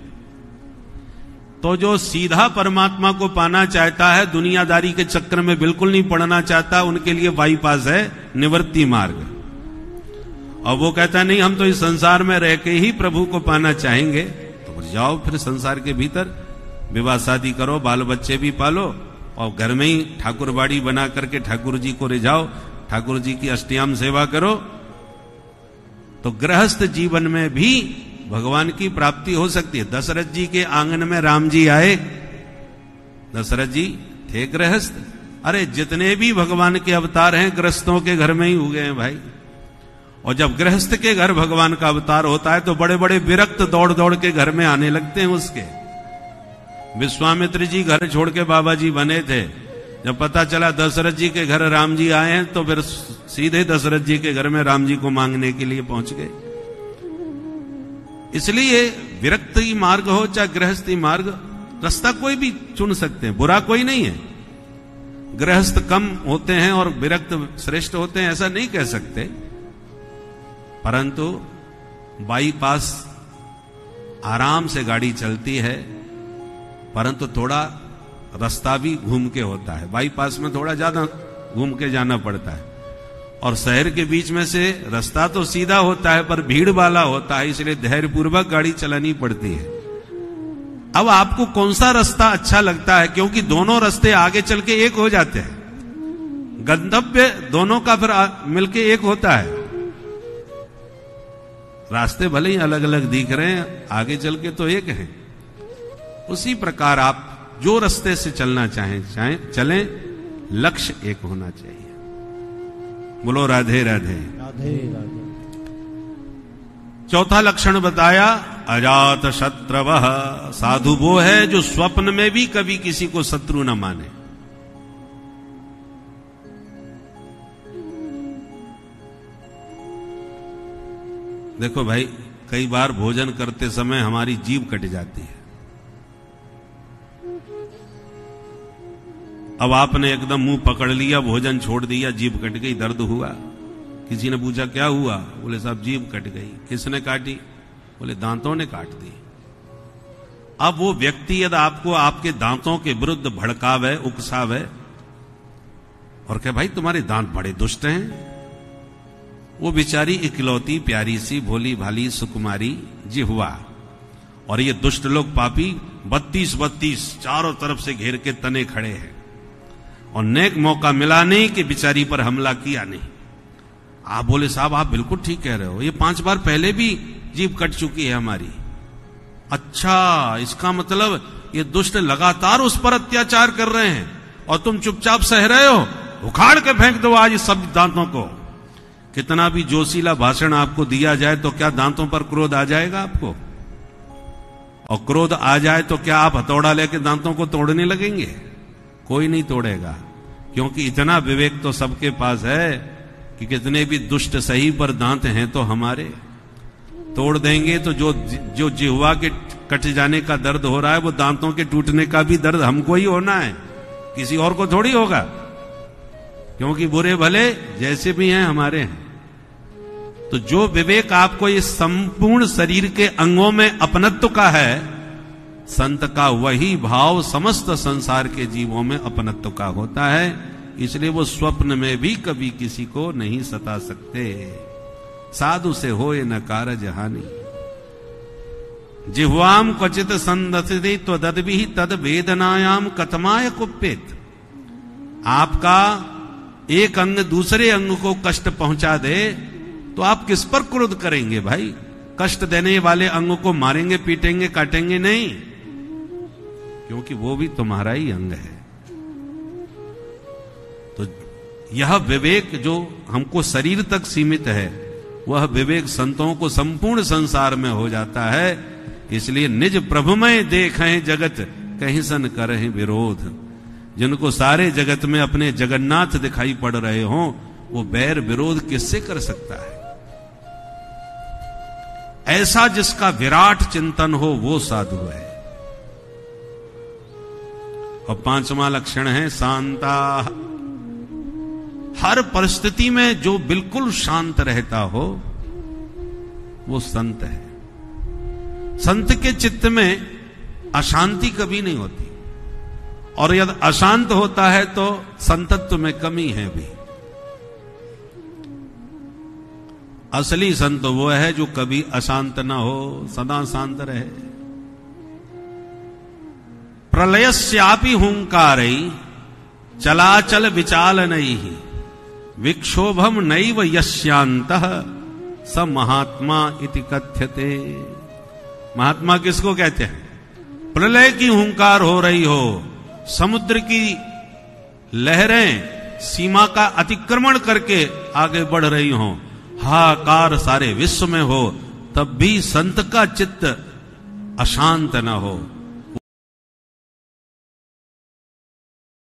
तो जो सीधा परमात्मा को पाना चाहता है, दुनियादारी के चक्कर में बिल्कुल नहीं पड़ना चाहता, उनके लिए बाईपास है निवृत्ति मार्ग। और वो कहता है नहीं, हम तो इस संसार में रह के ही प्रभु को पाना चाहेंगे, तो जाओ फिर संसार के भीतर विवाह शादी करो, बाल बच्चे भी पालो, और घर में ही ठाकुरबाड़ी बना करके ठाकुर जी को रिझाओ, ठाकुर जी की अष्टयाम सेवा करो। तो गृहस्थ जीवन में भी भगवान की प्राप्ति हो सकती है। दशरथ जी के आंगन में राम जी आए, दशरथ जी थे गृहस्थ। अरे जितने भी भगवान के अवतार हैं गृहस्थों के घर में ही हुए हैं भाई। और जब गृहस्थ के घर भगवान का अवतार होता है तो बड़े बड़े विरक्त दौड़ दौड़ के घर में आने लगते हैं उसके। विश्वामित्र जी घर छोड़ के बाबा जी बने थे, जब पता चला दशरथ जी के घर राम जी आए हैं तो फिर सीधे दशरथ जी के घर में राम जी को मांगने के लिए पहुंच गए। इसलिए विरक्ति मार्ग हो चाहे गृहस्थी मार्ग, रास्ता कोई भी चुन सकते हैं, बुरा कोई नहीं है। गृहस्थ कम होते हैं और विरक्त श्रेष्ठ होते हैं ऐसा नहीं कह सकते, परंतु बाईपास आराम से गाड़ी चलती है, परंतु थोड़ा रास्ता भी घूम के होता है। बाईपास में थोड़ा ज्यादा घूम के जाना पड़ता है, और शहर के बीच में से रास्ता तो सीधा होता है पर भीड़ वाला होता है, इसलिए धैर्यपूर्वक गाड़ी चलानी पड़ती है। अब आपको कौन सा रास्ता अच्छा लगता है, क्योंकि दोनों रास्ते आगे चल के एक हो जाते हैं, गंतव्य दोनों का फिर मिलके एक होता है। रास्ते भले ही अलग अलग दिख रहे हैं, आगे चल के तो एक हैं। उसी प्रकार आप जो रास्ते से चलना चाहें चलें, लक्ष्य एक होना चाहिए। बोलो राधे राधे। राधे राधे। चौथा लक्षण बताया अजात शत्रवः, साधु वो है जो स्वप्न में भी कभी किसी को शत्रु न माने। देखो भाई, कई बार भोजन करते समय हमारी जीभ कट जाती है। अब आपने एकदम मुंह पकड़ लिया, भोजन छोड़ दिया, जीभ कट गई, दर्द हुआ। किसी ने पूछा क्या हुआ, बोले साहब जीभ कट गई। किसने काटी, बोले दांतों ने काट दी। अब वो व्यक्ति यदि आपको आपके दांतों के विरुद्ध भड़कावे, उकसावे और कहे भाई तुम्हारे दांत बड़े दुष्ट हैं, वो बेचारी इकलौती प्यारी सी भोली भाली सुकुमारी जिह्वा, और ये दुष्ट लोग पापी 32 चारों तरफ से घेर के तने खड़े हैं, और नेक मौका मिला नहीं कि बिचारी पर हमला किया नहीं। आप बोले साहब आप बिल्कुल ठीक कह रहे हो, ये 5 बार पहले भी जीभ कट चुकी है हमारी। अच्छा, इसका मतलब ये दुष्ट लगातार उस पर अत्याचार कर रहे हैं और तुम चुपचाप सह रहे हो। उखाड़ के फेंक दो आज इस सब दांतों को। कितना भी जोशीला भाषण आपको दिया जाए तो क्या दांतों पर क्रोध आ जाएगा आपको? और क्रोध आ जाए तो क्या आप हथौड़ा लेके दांतों को तोड़ने लगेंगे? कोई नहीं तोड़ेगा, क्योंकि इतना विवेक तो सबके पास है कि कितने भी दुष्ट सही पर दांत हैं तो हमारे। तोड़ देंगे तो जो जिह्वा के कट जाने का दर्द हो रहा है, वो दांतों के टूटने का भी दर्द हमको ही होना है, किसी और को थोड़ी होगा, क्योंकि बुरे भले जैसे भी हैं हमारे हैं। तो जो विवेक आपको इस संपूर्ण शरीर के अंगों में अपनत्व का है, संत का वही भाव समस्त संसार के जीवों में अपनत्व का होता है। इसलिए वो स्वप्न में भी कभी किसी को नहीं सता सकते। साधु से होए न कारज हानि, जिह्वाम क्वचित संदसते त्वदद्भिः तद वेदनायाम कथमाय कुप्येत। आपका एक अंग दूसरे अंग को कष्ट पहुंचा दे तो आप किस पर क्रोध करेंगे भाई? कष्ट देने वाले अंग को मारेंगे, पीटेंगे, काटेंगे नहीं, क्योंकि वो भी तुम्हारा ही अंग है। तो यह विवेक जो हमको शरीर तक सीमित है, वह विवेक संतों को संपूर्ण संसार में हो जाता है। इसलिए निज प्रभुमय देखें जगत, कहीं सन करें विरोध। जिनको सारे जगत में अपने जगन्नाथ दिखाई पड़ रहे हों, वो बैर विरोध किससे कर सकता है? ऐसा जिसका विराट चिंतन हो वो साधु है। और 5वां लक्षण है शांता। हर परिस्थिति में जो बिल्कुल शांत रहता हो वो संत है। संत के चित्त में अशांति कभी नहीं होती, और यदि अशांत होता है तो संतत्व में कमी है भी। असली संत वो है जो कभी अशांत ना हो, सदा शांत रहे। प्रलयस्यापि हुंकारई चलाचल विचाल नहीं, विक्षोभम नैव यस्यांतः स महात्मा इति कथ्यते। महात्मा किसको कहते हैं? प्रलय की हुंकार हो रही हो, समुद्र की लहरें सीमा का अतिक्रमण करके आगे बढ़ रही हो, हाहाकार सारे विश्व में हो, तब भी संत का चित्त अशांत न हो,